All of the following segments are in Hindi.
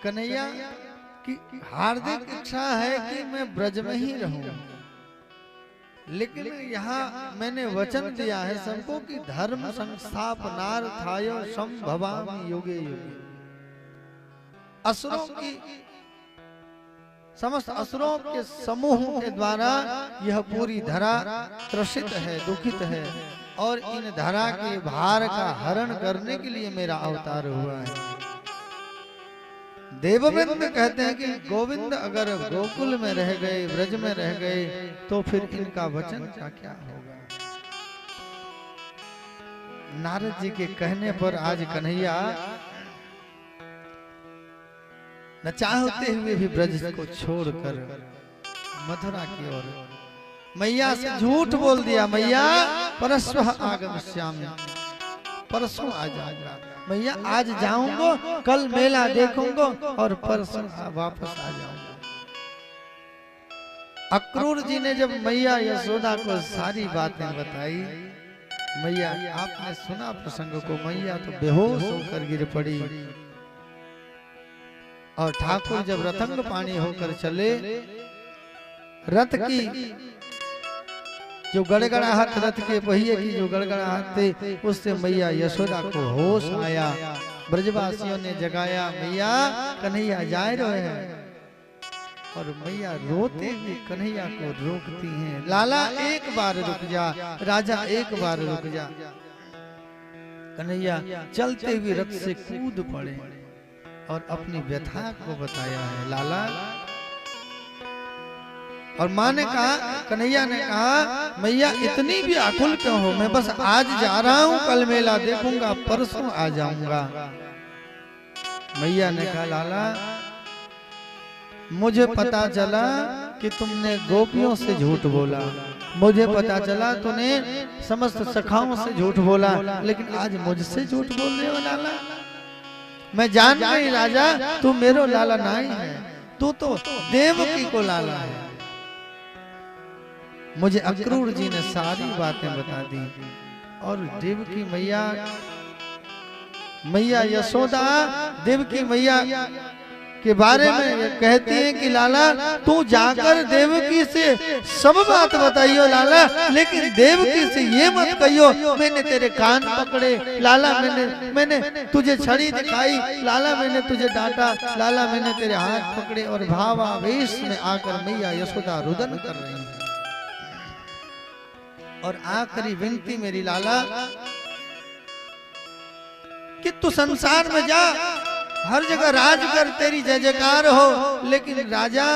कन्हैया की हार्दिक इच्छा है कि मैं ब्रज में ही रहूं, लेकिन यहाँ मैंने वचन दिया है सबको कि धर्म संस्थापनार्थाय संभवामि युगे युगे। असुरों की समस्त असुरों के समूह के द्वारा यह पूरी धरा त्रसित है, दुखित है, और इन धरा के भार का हरण करने के लिए मेरा अवतार हुआ है। देवविंद कहते हैं कि गोविंद अगर गोकुल में रह गए, ब्रज में रह गए, तो फिर इनका वचन का क्या होगा। नारद जी के कहने पर आज कन्हैया न चाहते हुए भी ब्रज को छोड़कर मथुरा की ओर मैया से झूठ बोल दिया, मैया परस्वः आगमिष्यामि, परसों आ जाऊंगा मैया, आज जाऊंगा, कल मेला देखूंगा और परसों वापस आ जाऊंगा। अक्रूर जी ने जब मैया यशोदा को सारी बातें बताई, मैया आपने सुना प्रसंग को, मैया तो बेहोश होकर गिर पड़ी। और ठाकुर जब रतंग पानी होकर चले, रथ की जो गड़गड़ाहट, रथ के पहिए की जो गड़गड़ाहट थे, उससे मैया यशोदा को होश आया। ब्रजवासियों ने जगाया, मैया कन्हैया जा रहे हैं, और मैया रोते हुए कन्हैया को रोकती हैं, लाला एक बार रुक जा, राजा एक बार रुक जा। कन्हैया चलते हुए रथ से कूद पड़े और अपनी व्यथा को बताया है, लाला। और माँ ने कहा, कन्हैया ने कहा, मैया इतनी भी आकुल क्यों हो, मैं बस आज जा रहा हूँ, कल मेला देखूंगा, परसों आ जाऊंगा। मैया ने कहा, लाला मुझे पता चला कि तुमने गोपियों से झूठ बोला, मुझे पता चला तूने समस्त सखाओं से झूठ बोला, लेकिन आज मुझसे झूठ बोल रहे हो लाला। मैं जान गई राजा, तू मेरो लाला नहीं है, तू तो देवकी को लाला है। मुझे अक्रूर जी ने सारी बातें बता दी, और देवकी मैया, मैया यशोदा देवकी मैया के बारे में कहती है कि लाला तू जाकर देवकी से सब बात बताइयो लाला, लेकिन देवकी से ये मत कहियो मैंने तेरे कान पकड़े, लाला मैंने तुझे छड़ी दिखाई, लाला मैंने तुझे डांटा, लाला मैंने तेरे हाथ पकड़े। और भावावेश में आकर मैया यशोदा रुदन कर रही है। और आखिरी विनती मेरी लाला कि तू संसार में जा, हर जगह राज कर, तेरी जय जयकार हो, लेकिन राजा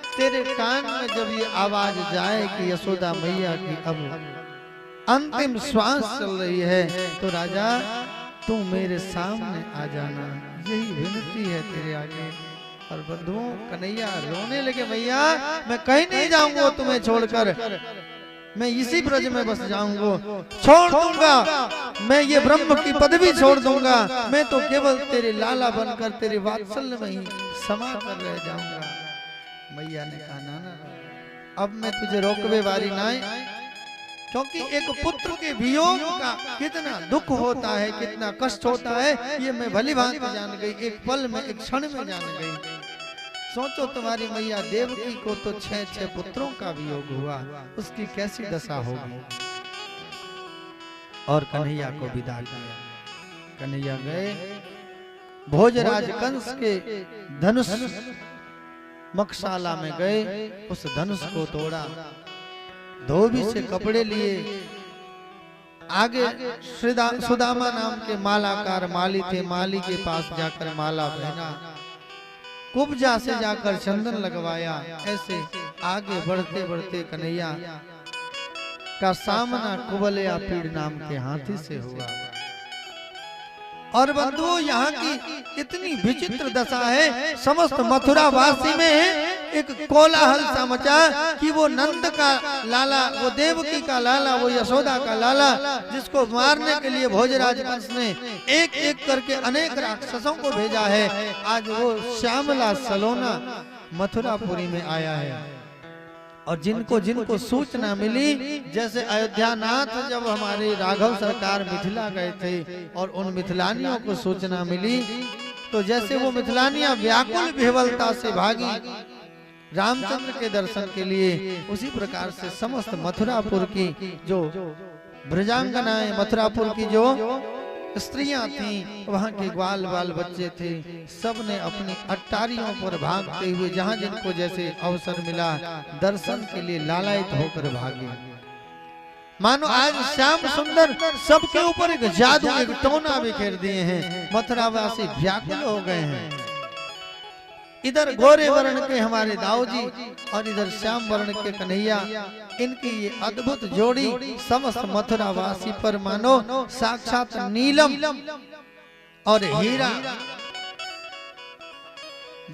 तेरे कान में जब ये आवाज जाए कि यशोदा मैया की अब अंतिम श्वास चल रही है, तो राजा तू मेरे सामने आ जाना, यही विनती है तेरे आगे। और बंधुओं कन्हैया रोने लगे, मैया मैं कहीं नहीं जाऊंगा तुम्हें छोड़कर, मैं इसी ब्रज में बस जाऊंगा, छोड़ दूंगा, मैं ये ब्रह्म की पदवी छोड़ दूंगा, मैं तो केवल तेरे लाला बनकर तेरे वात्सल्य में ही समा कर रह जाऊंगा। मैया ने कहा, ना अब मैं तुझे रोकवे वाली नहीं, क्योंकि एक पुत्र के वियोग का कितना दुख होता है, कितना कष्ट होता है, ये मैं भली भांति जान गई, एक पल में, एक क्षण में जान गई। सोचो तुम्हारी मैया देवकी को तो 6 पुत्रों का वियोग हुआ, उसकी कैसी दशा होगी। और कन्हैया को विदा किया। कन्हैया गए, भोजराज कंस के धनुष मकशाला में गए, उस धनुष को तोड़ा, धोबी से कपड़े लिए, आगे सुदामा नाम के मालाकार माली थे, माली के पास जाकर माला पहना, कुब्जा से जाकर चंदन लगवाया। ऐसे आगे बढ़ते बढ़ते कन्हैया का सामना कुबलया पीड़ नाम के हाथी से हुआ। और बंधुओं यहाँ की इतनी विचित्र दशा है, समस्त मथुरा वासी में एक कोलाहल सा मचा कि वो नंद का लाला, वो देवकी का लाला, वो यशोदा का लाला, जिसको मारने के लिए भोजराज कंस ने एक एक करके अनेक राक्षसों को भेजा है, आज वो श्यामला सलोना मथुरापुरी में आया है। और जिनको जिनको सूचना मिली, जैसे अयोध्यानाथ जब हमारे राघव सरकार मिथिला गए थे और उन मिथिलानियों को सूचना मिली तो जैसे वो मिथिलानियां व्याकुल विह्वलता से भागी रामचंद्र के दर्शन के लिए, उसी प्रकार से समस्त मथुरापुर की जो ब्रजांगनाएं, मथुरापुर की जो स्त्रियां थीं, वहां के ग्वाल बाल बच्चे थे, सब ने अपनी अट्टारियों पर भागते हुए जहां जिनको जैसे अवसर मिला दर्शन के लिए लालायित होकर भागे। मानो आज श्याम सुंदर सबके ऊपर एक जादू, एक टोना बिखेर दिए हैं। मथुरावासी व्याकुल हो गए हैं। इधर गोरे वर्ण के हमारे दाऊ जी और इधर श्याम वर्ण के कन्हैया, इनकी ये अद्भुत जोड़ी समस्त मथुरावासी पर मानो साक्षात नीलम और हीरा,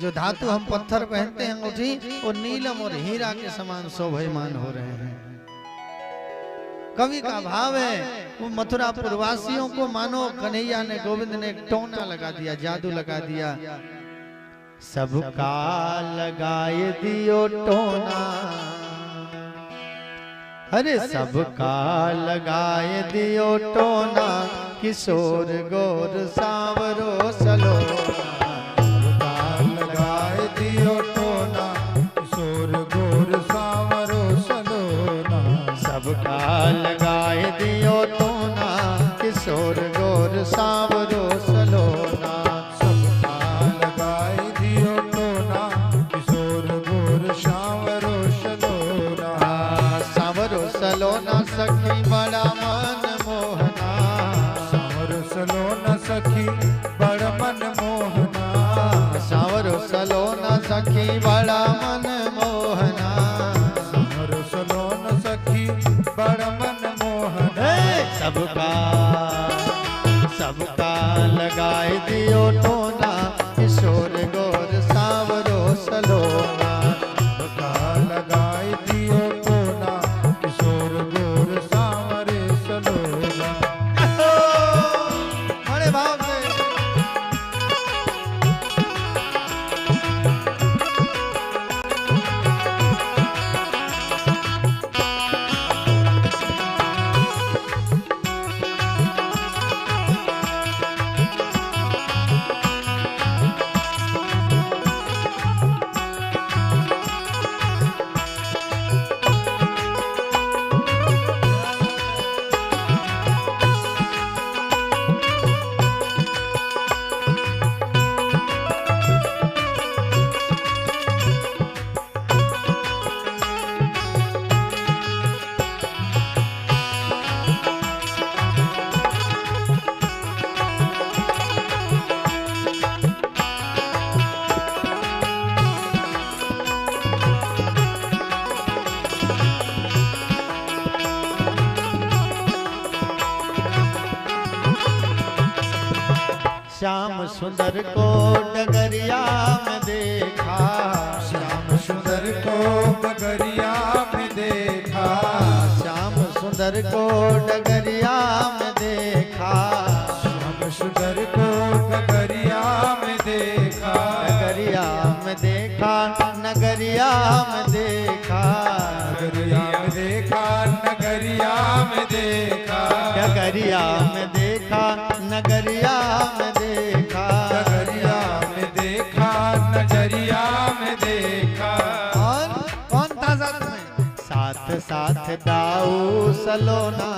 जो धातु हम पत्थर पहनते हैं अंगूठी, वो नीलम और हीरा के समान शोभायमान हो रहे हैं। कवि का भाव है वो मथुरापुर वासियों को मानो कन्हैया ने, गोविंद ने एक टोना लगा दिया, जादू लगा दिया। सबका लगाए दियो टोना, अरे सबका लगाए दियो टोना, किशोर गोर सांवरो सलोना। सबका लगाए दियो टोना, किशोर गोर सांवरो सलोना। सबका लगाए दियो टोना, किशोर गोर सांवरो सलोना। सलोना सखी बड़ा मन मोहना, सांवरो सलोना सखी बड़ा मन मोहना। सांवरो सलोना सखी बड़ा मन मोहना। सांवरो सलोना सखी बड़ा मन मोहना। सबका सबका लगाए दियो टोना, किशोर गोर सांवरो सलोना। सबका लगाए दियो टोना, किशोर गोर सांवरे सलोना। बड़े भाव से श्याम सुंदर को डगरिया में देखा। श्याम सुंदर को डगरिया में देखा। श्याम सुंदर को डगरिया में देखा। श्याम सुंदर को डगरिया में देखा। नगरिया में देखा, नगरिया में देखा। नगरिया में देखा, नगरिया में देखा। डगरिया में देखा, नगरिया में देखा। नगरिया में देखा, नगरिया में देखा। और कौन था साथ में? साथ साथ दाऊ सलोना,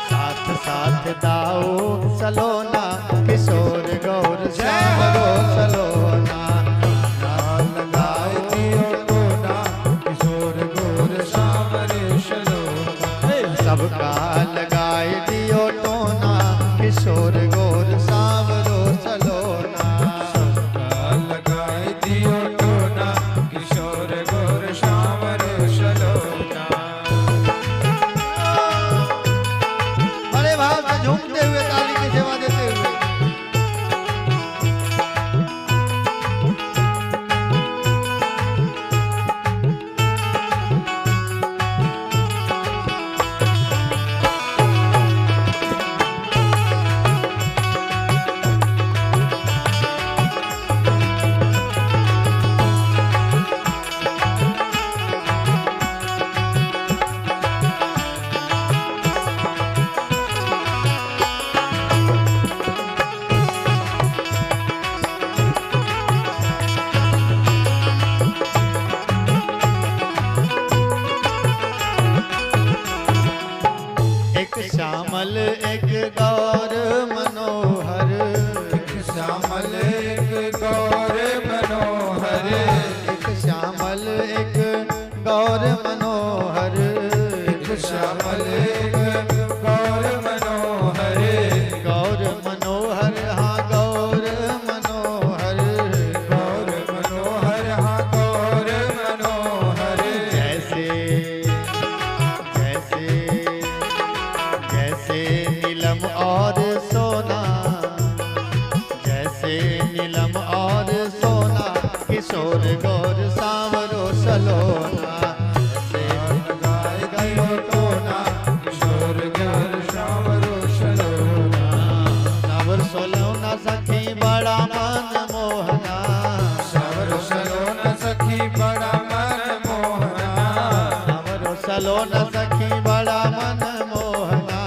साथ साथ दाऊ सलोना, किशोर गौर सांवरो सलोना। लगाए दियो टोना, किशोर गोर सांवरे सलोना। सबका लगाए दियो टोना, किशोर गोर सांवरो सलोना। सबका लगाए दियो टोना, किशोर गोर सांवरे सलोना। बड़े भाव से झूमते हुए ताली की सेवा देते हुए एक गौर मनोहर, एक श्यामल एक गौर मनोहर, एक श्यामल एक गौर मनोहर, गौर मनोहर हाँ गौर मनोहर, गौर मनोहर हाँ गौर मनोहर। जैसे जैसे जैसे नीलम और सोना, जैसे नीलम और सोना, किशोर गौर सांवरो सलोना, लगाए दियो टोना, किशोर गौर सांवरो सलोना, सांवर सलोना सखी बड़ा मन मोहना, सांवरो सलोना सखी बड़ा मन मोहना, सांवर सलोना सखी बड़ा मन मोहना,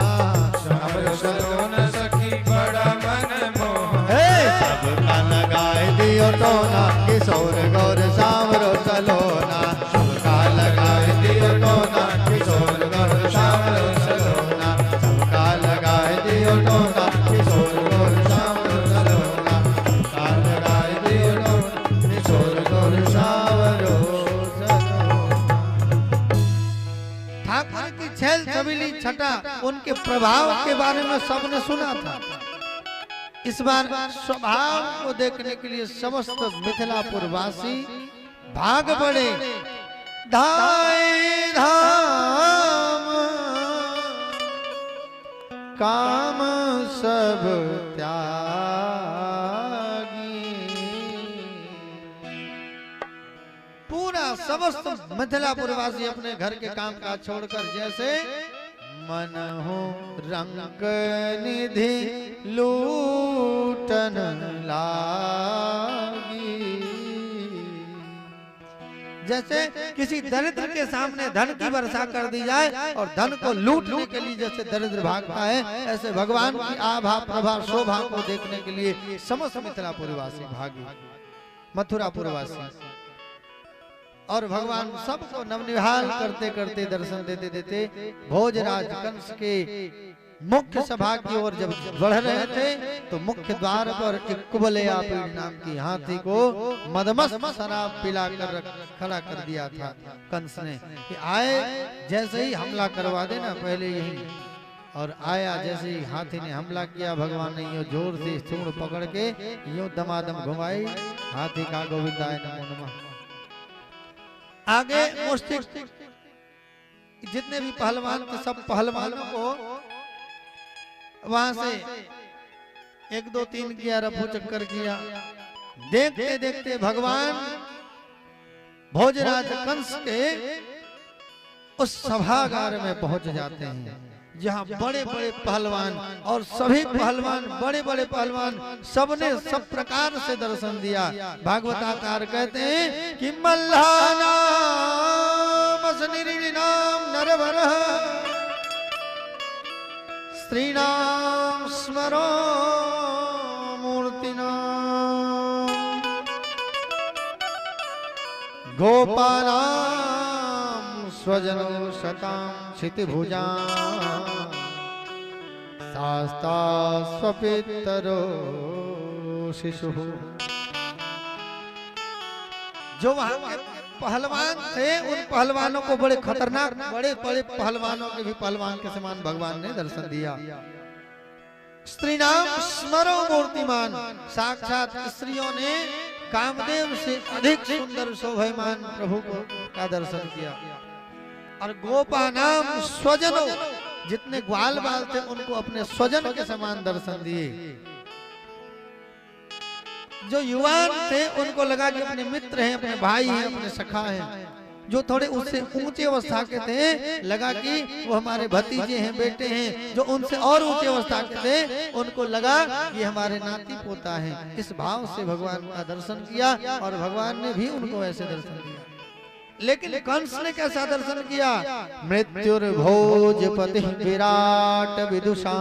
सांवरो सलोना सखी बड़ा मन मोहना। हे सबका लगाए दियो टोना, किशोर गौर सांवरो सलोना, सबका लगाए दियो टोना, किशोर गौर सांवरो सलोना, सबका लगाए दियो टोना, किशोर गौर सांवरो सलोना, सबका लगाए दियो टोना, किशोर गौर सांवरो सलोना। ठाकुर की छेल छबीली छटा उनके प्रभाव के बारे में सबने सुना था। इस बार स्वभाव को देखने के लिए समस्त मिथिलापुर वासी भाग पड़े। धाय धाम काम सब त्यागी, पूरा समस्त मिथिलापुर वासी अपने घर के काम काज छोड़कर जैसे मन हो रंग निधि लूटन लागी, जैसे किसी दरिद्र के सामने धन की वर्षा कर दी जाए और धन को लूटने के लिए जैसे दरिद्र भागता है, ऐसे भगवान की आभा प्रभा शोभा को देखने के लिए समस्त मिथिलापुरवासी भागी, मथुरापुरवासी। और भगवान सबको नवनिहाल करते करते दर्शन देते देते भोजराज कंस के मुख्य सभा की ओर जब बढ़ रहे थे तो मुख्य द्वार पर एक कुबलया नाम की हाथी को मदमस्त शराब पिलाकर खड़ा कर दिया था कंस ने कि आए जैसे ही हमला करवा देना पहले यही। और आया जैसे ही हाथी ने हमला किया, भगवान ने यूं जोर से सूंड पकड़ के यूं दमादम घुमाई, हाथी का गोविंदाय नमो नमः। आगे मुस्तिक जितने भी पहलवान थे सब पहलवानों को वहां से 1 2 3 किया, रफू चक्कर किया। देखते देखते भगवान भोजराज कंस के उस सभागार में पहुंच जाते हैं जहां बड़े बड़े पहलवान और सभी पहलवान बड़े बड़े पहलवान सबने सब प्रकार से दर्शन दिया। भागवताकार कहते हैं कि मल्लानाम असनिरीणाम नरवरः स्त्रीणाम स्मरो मूर्तिनाम गोपानाम स्वजनो शताम क्षितिभुजा शास्ता स्वपितरो शिशु। जो वहां के पहलवान थे उन पहलवानों को बड़े खतरनाक बड़े बड़े पहलवानों के भी पहलवान के समान भगवान ने दर्शन दिया। स्त्रीणाम स्मरो मूर्तिमान, साक्षात स्त्रियों ने कामदेव से अधिक सुंदर शोभायमान प्रभु को का दर्शन किया। और गोपा नाम स्वजनों, जितने ग्वाल बाल थे उनको अपने स्वजन के समान दर्शन दिए। जो युवान थे उनको लगा कि अपने मित्र हैं, अपने भाई हैं, अपने सखा हैं। जो थोड़े उससे ऊंचे अवस्था के थे लगा कि वो हमारे भतीजे हैं, बेटे हैं। जो उनसे और ऊंचे अवस्था के थे उनको लगा कि हमारे नाती पोता हैं। इस भाव से भगवान का दर्शन किया और भगवान ने भी उनको ऐसे दर्शन दिया। लेकिन कंस ने कैसा दर्शन किया? मृत्युर्भोजपति विराट विदुषा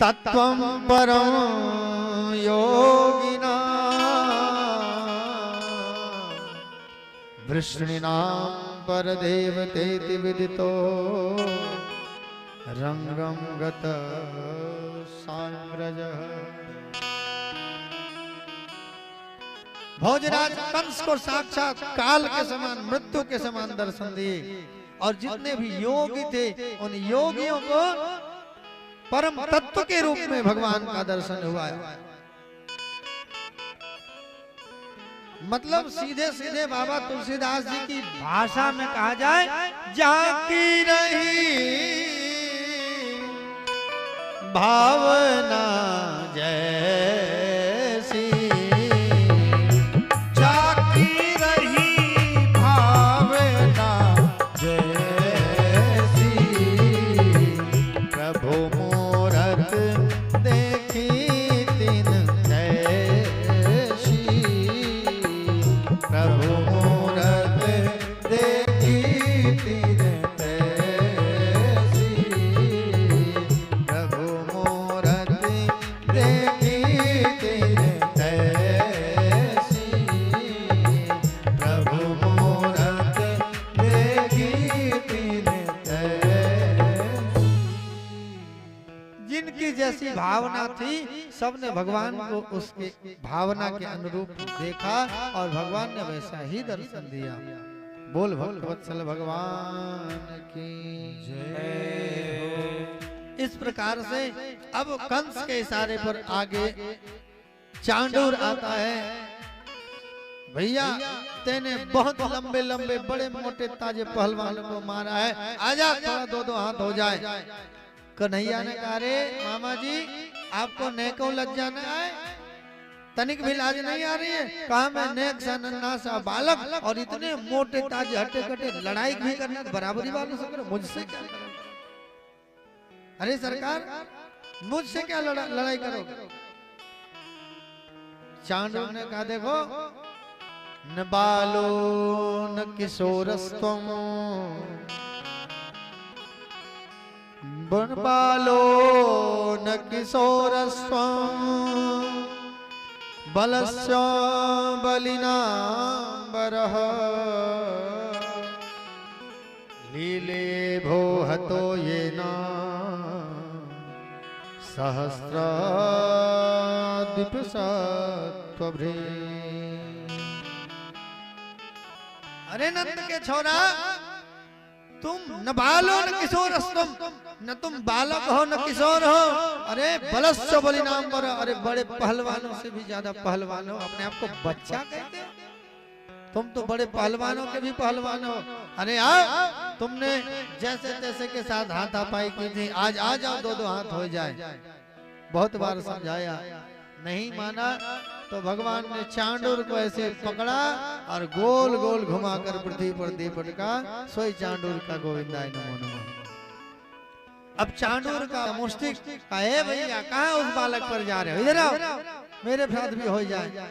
तत्वं परं योगिना वृष्णिनां परदेवतेति विदितो रंगं गत सांग्रजः। भोजराज कंस को साक्षात काल के समान, मृत्यु के समान दर्शन दिए और जितने भी योगी थे उन योगियों को परम तत्व के रूप में भगवान का दर्शन हुआ। मतलब सीधे सीधे बाबा तुलसीदास जी की भाषा में कहा जाए, जाकी रही भावना जैसी, जाकी रही भावना जैसी, प्रभु मूरत देखी तीन जैसी, प्रभु मूरत देखी तीन जैसी, प्रभु मूरत देखी तीन जैसी, प्रभु मूरत देखी तीन जैसी। जिनकी जैसी भावना थी सबने भगवान को उसके भावना के अनुरूप देखा और भगवान ने वैसा ही दर्शन दिया। बोल भक्तवत्सल भगवान की जय। इस प्रकार से अब कंस के इशारे पर आगे चांडूर आता है। भैया तेने बहुत लंबे लंबे बड़े मोटे ताजे पहलवानों को मारा है, आजा थोड़ा दो दो हाथ हो जाए। कन्हैया ने कहा, रे मामा जी आपको नेको लज्जा न आए, तनिक भी लाज नहीं आ रही है? कहा मैं नेक सा नन्हा सा बालक और इतने मोटे ताजे हट्टे कट्टे लड़ाई भी करना बराबरी वालों से करो, मुझसे क्या करो? अरे सरकार मुझसे क्या लड़ाई करोगे? चांडूर ने कहा, देखो न बालो न किशोरस्त्वम, बन बालो न किशोरस्त्वम, बलस्य बलिनाम्बरः, लीले भो हतो येन सहस्राद्विपसत्वभ्रे। अरे नंद के छोरा, तुम न बालो न किशोर, न तुम बालक हो न किशोर हो, अरे बलस्य बलिनाम्बर, अरे बड़े पहलवानों से भी ज्यादा पहलवान हो, अपने आप को बच्चा कहते हो? तुम तो बड़े पहलवानों के भी पहलवान हो। अरे आओ, तुमने जैसे तैसे के साथ हाथापाई की थी, आज आ जाओ दो दो हाथ हो जाए। बहुत बार समझाया, नहीं माना तो भगवान ने चांडूर को ऐसे पकड़ा और गोल गोल घुमाकर पृथ्वी पर दे पटका, सोई चांडूर का गोविंदाय नमो नमः। अब चांडूर का मुष्टिक कहे, भैया कहाँ उस बालक पर जा रहे हो, इधर आओ मेरे साथ भी हो जाए।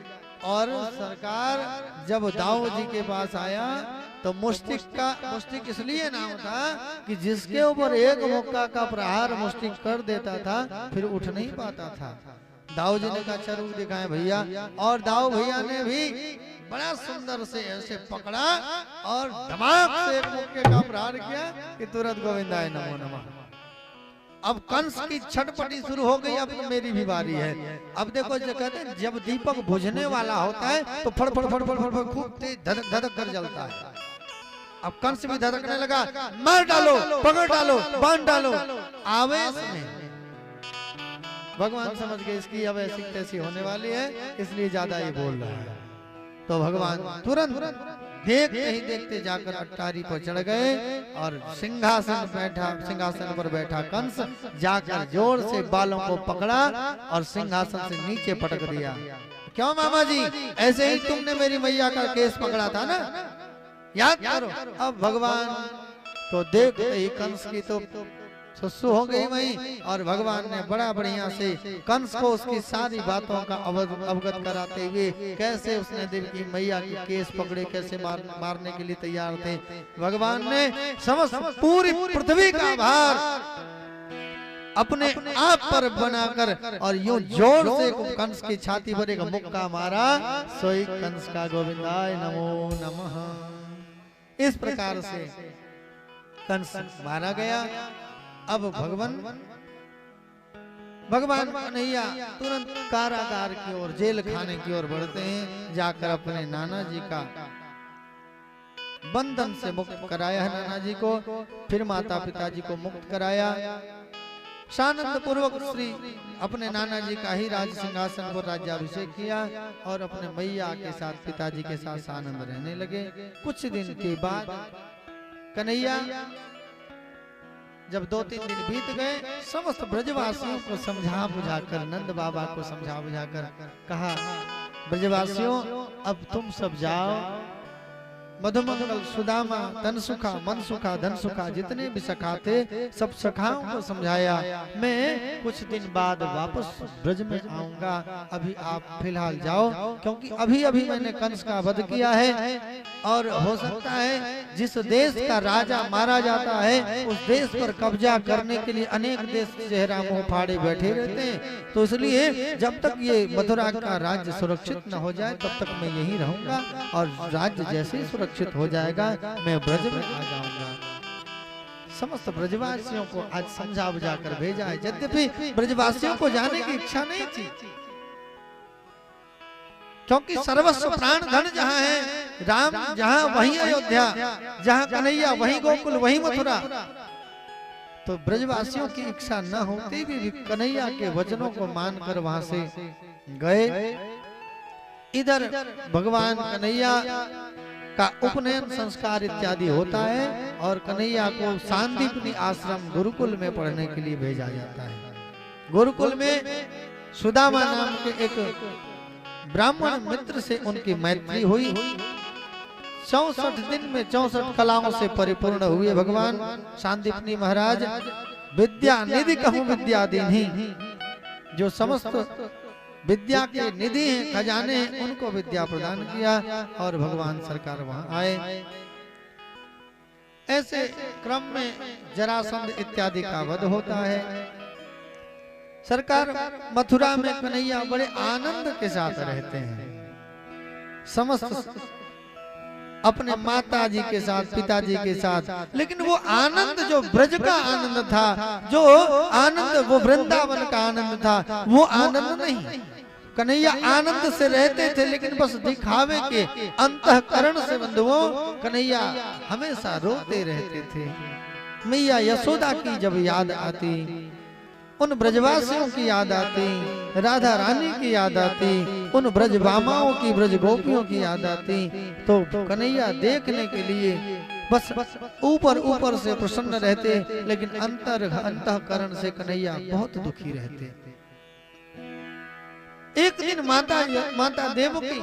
और सरकार जब दाऊ जी के पास आया तो मुष्टिक इसलिए नाम था कि जिसके ऊपर एक मुक्का का प्रहार मुष्टिक कर देता था फिर उठ नहीं पाता था। दाऊ जी ने कहा चरू दिखाए भैया, और दाऊ भैया ने भी बड़ा सुंदर से ऐसे पकड़ा और धमाक से एक मुक्के का प्रहार किया कि तुरंत गोविंदाय नमो नमः। अब कंस की छटपटी शुरू हो गई, अब तो मेरी भी बारी है। अब देखो जो कहते हैं जब दीपक बुझने वाला होता है तो फड़ फड़ फड़ फड़ फड़ खूब तेज धधक धधक कर जलता है। अब कंस भी धधकने लगा, मार डालो, पकड़ डालो, बांध डालो। आवेश में भगवान समझ गए इसकी अब ऐसी तैसी होने वाली है, इसलिए ज्यादा ही बोल रहा है। तो भगवान तुरंत देखते ही देखते जाकर अट्टारी पर चढ़ गए और सिंहासन पर बैठा कंस जाकर जोर से बालों को पकड़ा और सिंहासन से नीचे पटक दिया। क्यों मामा जी, ऐसे ही तुमने मेरी मैया का केस पकड़ा था ना, याद करो। अब भगवान तो देखते ही कंस की तो सुसु हो गई वहीं, और भगवान ने बड़ा बढ़िया से कंस को उसकी सारी बातों का अवगत कराते हुए कैसे उसने देवी की मैया की केस पकड़े, कैसे मारने के लिए तैयार थे। भगवान ने समस्त पूरी पृथ्वी का भार अपने आप पर बनाकर और यूं जोर से कंस की छाती पर एक मुक्का मारा, सोई कंस का गोविंदाय नमो नमः। इस प्रकार से कंस मारा गया। अब भगवान भगवान कन्हैया तुरंत कारागार की ओर, जेल खाने की ओर बढ़ते हैं। जाकर अपने नाना जी का बंधन से मुक्त कराया है नाना जी को, फिर माता पिताजी को मुक्त कराया। सानंद पूर्वक श्री अपने नाना जी का ही राज सिंहासन पर राज्याभिषेक किया और अपने मैया के साथ, पिताजी के साथ आनंद रहने लगे। कुछ दिन के बाद कन्हैया जब 2-3 दिन बीत गए, समस्त ब्रजवासियों को समझा बुझाकर, नंद बाबा को समझा बुझाकर कहा, ब्रजवासियों अब तुम सब जाओ, मधुमंगल, सुदामा, तन सुखा, मन सुखा, धन सुखा, जितने भी सखा थे सब सखाओं को समझाया। मैं कुछ दिन बाद वापस ब्रज में आऊंगा, अभी आप फिलहाल जाओ, क्योंकि अभी अभी मैंने कंस का वध किया है और हो सकता है जिस देश का राजा मारा जाता है उस देश पर कब्जा करने के लिए अनेक देश चेहरा मुंह फाड़े बैठे रहते हैं। तो इसलिए जब तक ये मथुरा का राज्य सुरक्षित न हो जाए तब तक मैं यहीं रहूंगा, और राज्य जैसे ही सुरक्षित हो जाएगा मैं ब्रज में आ जाऊंगा। समस्त ब्रजवासियों को आज समझा बुझाकर भेजा है। यद्यपि ब्रजवासियों को जाने की इच्छा नहीं थी, क्योंकि सर्वस्व प्राण धन जहाँ है, राम जहाँ वहीं अयोध्या, जहाँ कन्हैया वहीं गोकुल, वहीं मथुरा। तो ब्रजवासियों की इच्छा न होती भी कन्हैया के वचनों को मानकर वहां से गए। इधर भगवान कन्हैया का उपनयन संस्कार इत्यादि होता है और कन्हैया को सांदीपनी आश्रम गुरुकुल में पढ़ने के लिए भेजा जाता है। गुरुकुल में सुदामा नाम के एक ब्राह्मण मित्र से उनकी मैत्री हुई। 64 दिन में 64 कलाओं से परिपूर्ण हुए भगवान सांदीपनी महाराज। विद्या निधि कहूँ विद्या दीन्ही, जो समस्त विद्या के निधि हैं, खजाने हैं, उनको विद्या प्रदान किया और भगवान सरकार वहां आए। ऐसे क्रम में जरासंध इत्यादि का वध होता है। सरकार मथुरा में कन्हैया बड़े आनंद के साथ रहते हैं, समस्त अपने माता जी के साथ, पिताजी के साथ। लेकिन वो आनंद जो ब्रज का आनंद था, जो आनंद वो वृंदावन का आनंद था, वो आनंद नहीं। कन्हैया आनंद से रहते थे, लेकिन बस दिखावे के अंतःकरण से बंधुओं कन्हैया हमेशा रोते रहते थे। मैया यशोदा की जब याद आती, उन ब्रजवासियों की याद आती, राधा रानी की याद आती, उन ब्रज बामाओं की, ब्रज गोपियों की याद आती, तो कन्हैया देखने के लिए बस ऊपर ऊपर से प्रसन्न रहते, लेकिन अंतःकरण से कन्हैया बहुत दुखी रहते। एक दिन माता देवकी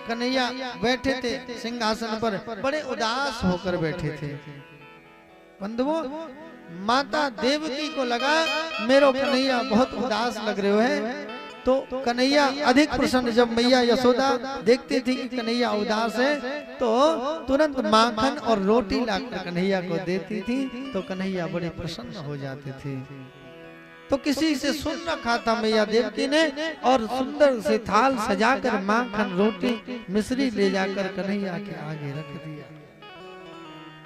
कन्हैया बैठे थे सिंहासन पर, बड़े उदास होकर बैठे थे। बंधुओं, माता देवकी को लगा मेरो कन्हैया बहुत उदास लग रहे हैं, तो कन्हैया अधिक प्रसन्न। जब मैया यशोदा देखती थी कि कन्हैया उदास है तो तुरंत माखन और रोटी लाकर कन्हैया को देती थी, तो कन्हैया बड़े प्रसन्न हो जाते थे। तो किसी से सुन रखा था मैया देवकी ने, और सुंदर से थाल सजाकर माखन रोटी मिश्री ले जाकर कन्हैया के आगे रख दिया।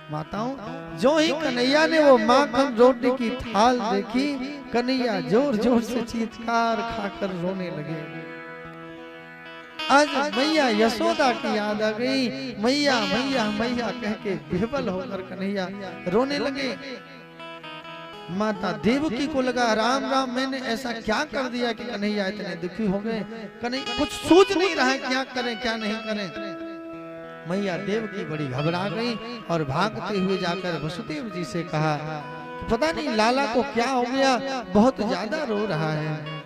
माताओं, जो ही कन्हैया ने वो माखन रोटी की थाल देखी, कन्हैया जोर जोर से चीत्कार खाकर रोने लगे। आज मैया यशोदा की याद आ गई। मैया मैया मैया कह के विह्वल होकर कन्हैया रोने लगे। माता देवकी को लगा राम राम, मैंने ऐसा क्या कर दिया कि कन्हैया इतने दुखी हो गए। कन्हैया कुछ सूझ नहीं रहा है, क्या करें क्या नहीं करें। मैया देवकी बड़ी घबरा गई और भागते हुए जाकर वसुदेव जी से कहा कि पता नहीं लाला को क्या हो गया, बहुत ज्यादा रो रहा है।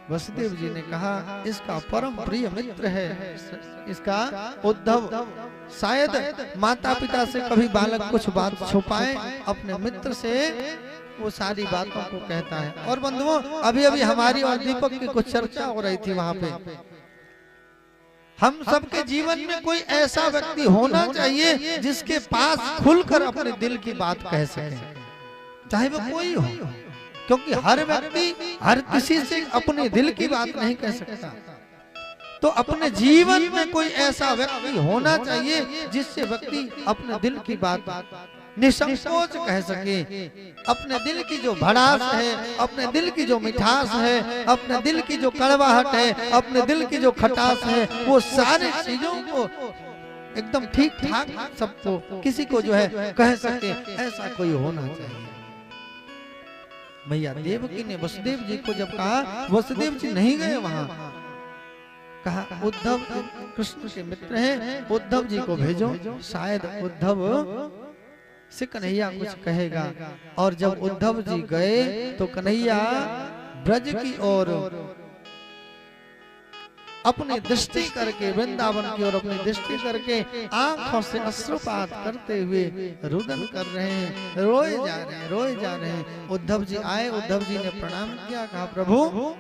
वसुदेव जी ने कहा इसका परम प्रिय मित्र है, इसका उद्धव, शायद माता पिता से कभी बालक कुछ बात छुपाए, अपने मित्र से वो सारी बातों को कहता है। और बंधुओं, अभी अभी हमारी और दीपक की कुछ चर्चा हो रही थी वहां पे। हम सबके जीवन में कोई ऐसा व्यक्ति होना चाहिए जिसके पास खुलकर अपने दिल की बात कह सके, चाहे वो कोई हो, क्योंकि हर व्यक्ति हर किसी से अपने दिल की बात नहीं कह सकता। तो अपने जीवन में कोई ऐसा व्यक्ति होना चाहिए जिससे व्यक्ति अपने दिल की बात निसंकोच कह सके, अपने दिल की जो भड़ास है, अपने दिल की जो मिठास है, अपने दिल की जो कड़वाहट है, अपने दिल की जो खटास है, वो सारी चीजों को एकदम ठीक ठाक सबको किसी को जो है कह सके, ऐसा कोई होना चाहिए। मैया देवकी ने वसुदेव जी को जब कहा, वसुदेव जी नहीं गए वहां, कहा उद्धव कृष्ण के मित्र हैं, उद्धव जी को भेजो, शायद उद्धव से कन्हैया कुछ कहेगा। और जब उद्धव जी गए तो कन्हैया ब्रज की ओर अपनी दृष्टि करके, वृंदावन की ओर अपनी दृष्टि करके आंखों से अश्रुपात करते हुए रुदन कर रहे हैं, रोए जा रहे हैं, रोए जा रहे हैं। उद्धव जी आए, उद्धव जी ने प्रणाम किया, कहा प्रभु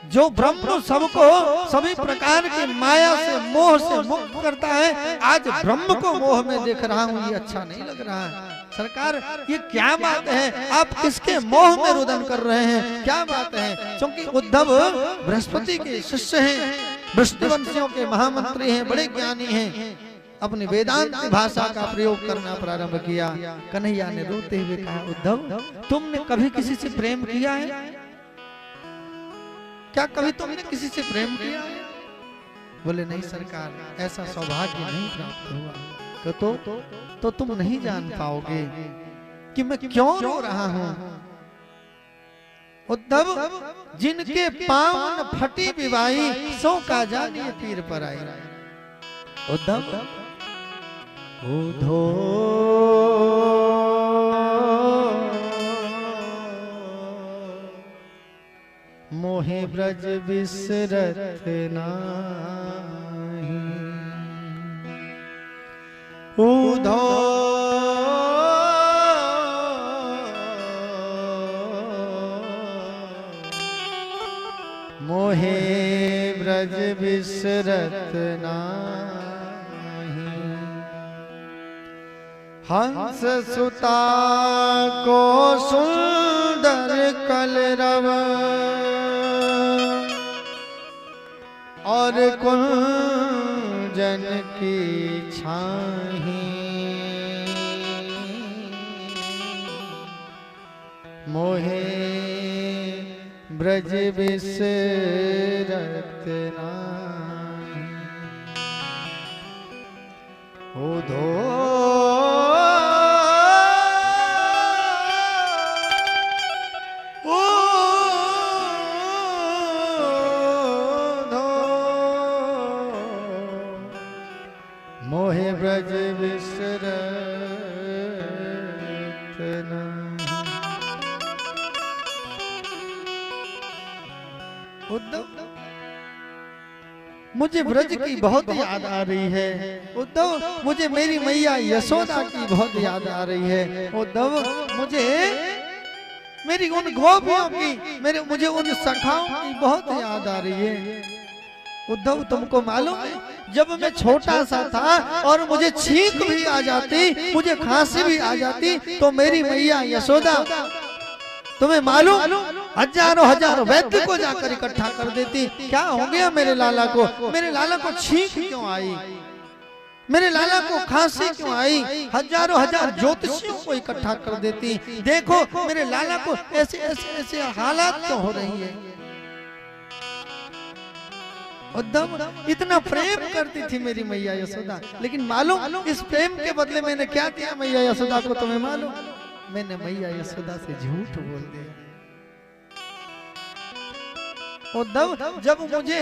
जो ब्रह्म सबको सभी प्रकार की माया से, मोह से मुक्त करता है, आज ब्रह्म को मोह में देख रहा हूँ, ये अच्छा नहीं लग रहा है। सरकार ये क्या बात है, आप किसके मोह में रुदन कर रहे हैं, क्या बात है? क्योंकि उद्धव बृहस्पति के शिष्य हैं, वृष्णिवंशियों के महामंत्री हैं, बड़े ज्ञानी हैं। अपनी वेदांत की भाषा का प्रयोग करना प्रारंभ किया। कन्हैया ने रोते हुए कहा, उद्धव तुमने कभी किसी से प्रेम किया है क्या? कभी तुमने किसी से प्रेम किया है? बोले नहीं सरकार, ऐसा सौभाग्य नहीं प्राप्त हुआ। तो तुम नहीं जान पाओगे कि मैं क्यों रो रहा हूं। उद्धव जिनके पांव न फटी विवाही, सो का जानिए पीर पर आई। उद्धव उधो मोहे ब्रज बिसरत नाही, उधो मोहे ब्रज बिसरत नाही। हंस सुता को सुंदर कलरव और कुंजन की छाही, मोहे ब्रज बिसरत नाही। उधो मोहे ब्रज बिसरत नाही। उद्धव मुझे ब्रज की बहुत याद आ रही है। उद्धव मुझे मेरी मैया यशोदा की बहुत याद आ रही है। उद्धव मुझे मेरी उन गोपियों की, मुझे उन सखाओं की बहुत याद आ रही है। उद्धव तुमको मालूम है, जब मैं छोटा सा था और मुझे छींक भी आ जाती, मुझे खांसी भी आ जाती, तो मेरी मैया यशोदा तुम्हें मालूम हजारों हजारों वैद्य को जाकर इकट्ठा कर देती। क्या हो गया मेरे लाला को? मेरे लाला को छींक क्यों आई? मेरे लाला को खांसी क्यों आई? हजारों हजार ज्योतिषियों को इकट्ठा कर देती। देखो मेरे लाला को ऐसे ऐसे ऐसे हालात क्यों हो रही है। उद्धव इतना प्रेम करती थी मेरी मैया यशोदा, लेकिन मालूम इस प्रेम के बदले मैंने क्या किया मैया यशोदा को? तुम्हें मालूम? मैंने मैया यशोदा से झूठ बोल दिया। उद्धव जब मुझे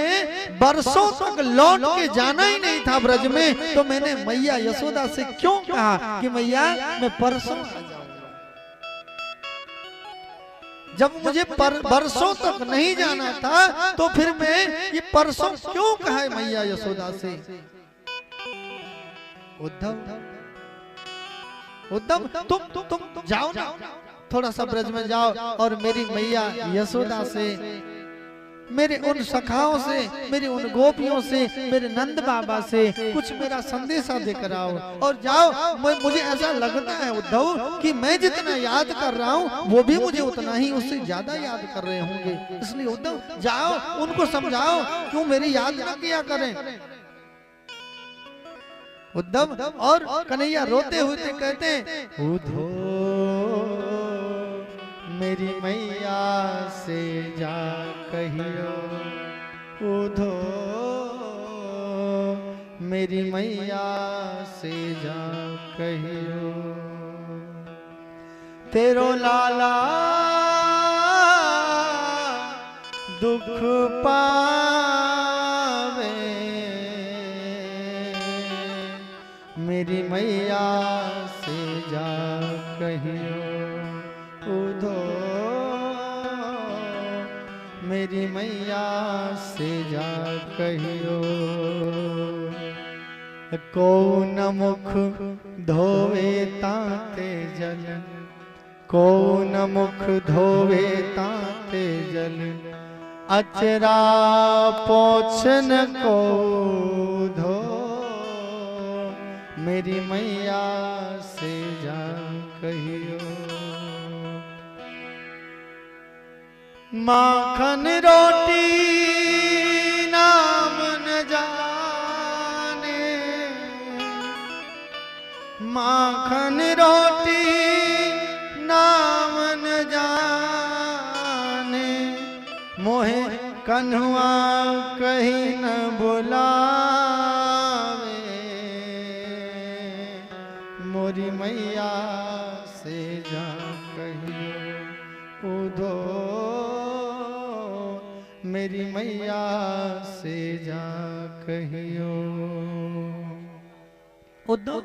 बरसों तक लौट के जाना ही नहीं था ब्रज में, तो मैंने मैया यशोदा से क्यों कहा कि मैया मैं परसों आ जाऊंगा। जब मुझे बरसों तक नहीं जाना था, तो फिर मैं ये परसों क्यों कहा मैया यशोदा से? उद्धव तुम जाओ ना, थोड़ा सा ब्रज में जाओ और मेरी मैया यशोदा से, मेरे उन सखाओं से, मेरी उन गोपियों से, मेरे नंद बाबा से कुछ मेरा संदेशा देकर आओ। और जाओ, मुझे ऐसा लगता है उद्धव कि मैं जितना याद कर रहा हूँ वो भी मुझे उतना ही, उससे ज्यादा याद कर रहे होंगे। इसलिए उद्धव जाओ, उनको समझाओ क्यों मेरी याद न किया करें। उद्धव और कन्हैया रोते हुए कहते हैं, उधो मेरी मैया से जा कहियो, उधो मेरी मैया से जा कहियो, तेरो लाला दुख पावे, मेरी मैया से जा कहियो, उधो मेरी मैया से जा कहियो, को न मुख धोवे ताते जल, को न मुख धोवे ताते जल, अचरा पोछन को धो, मेरी मैया से जा कहियो, माखन रोटी नाम न जाने, माखन रोटी नाम न जाने, मोहे कन्हुआ कहीं न बुलावे, मोरी मैया से जा कहियो, उधो मेरी मैया से जा कहियो। उद्धव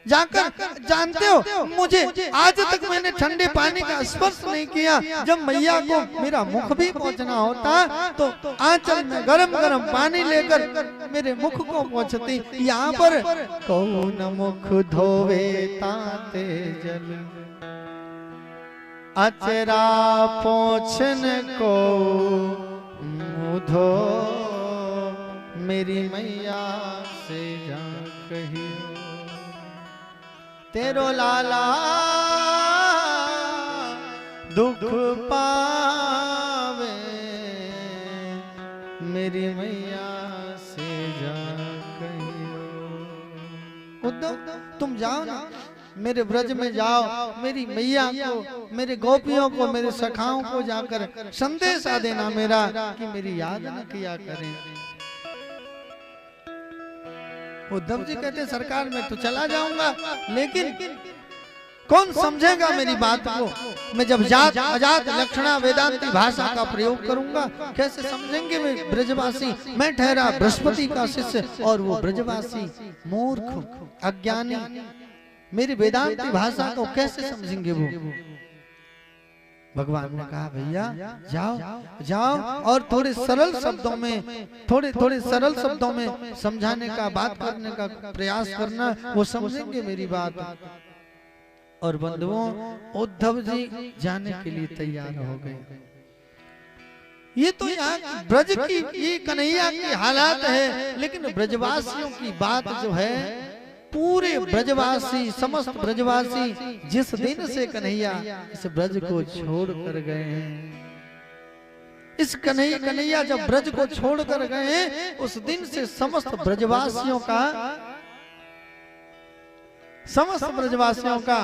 जाकर जानते हो, मुझे आज तक मैंने ठंडे पानी का स्पर्श नहीं किया। जब मैया को मेरा मुख भी पहुंचना होता तो आंचल में गरम गरम पानी लेकर मेरे मुख को पहुंचती। यहाँ पर कौन मुख धोवे ताते जल, अचरा पोछन को मुधो, मेरी मैया से जा कहियो, तेरो लाला दुख पावे, मेरी मैया से जा कहियो। उद्धव तुम जाओ ना, मेरे ब्रज में जाओ, मेरी मैया को, मेरे गोपियों को, मेरे सखाओं को जाकर संदेशा देना मेरा कि मेरी याद न किया करें। उद्धव जी कहते सरकार मैं तो चला जाऊंगा, लेकिन कौन समझेगा मेरी बात को। मैं जब जात अजात लक्षणा वेदांती भाषा का प्रयोग करूंगा, कैसे समझेंगे वे ब्रजवासी। मैं ठहरा बृहस्पति का शिष्य और वो ब्रजवासी मूर्ख अज्ञानी, मेरी वेदांती भाषा को कैसे समझेंगे वो। भगवान ने कहा भैया जाओ जाओ और थोड़े सरल शब्दों में, थोड़े सरल शब्दों में समझाने का, बात करने का प्रयास करना, वो समझेंगे मेरी बात। और बंधुओं उद्धव जी जाने के लिए तैयार हो गए। ये तो यहाँ ब्रज की, ये कन्हैया की हालात है, लेकिन ब्रजवासियों की बात जो है, पूरे ब्रजवासी, समस्त ब्रजवासी जिस दिन से कन्हैया इस ब्रज को छोड़ कर गए हैं, इस कन्हैया जब ब्रज को छोड़ कर गए हैं, उस दिन से समस्त ब्रजवासियों का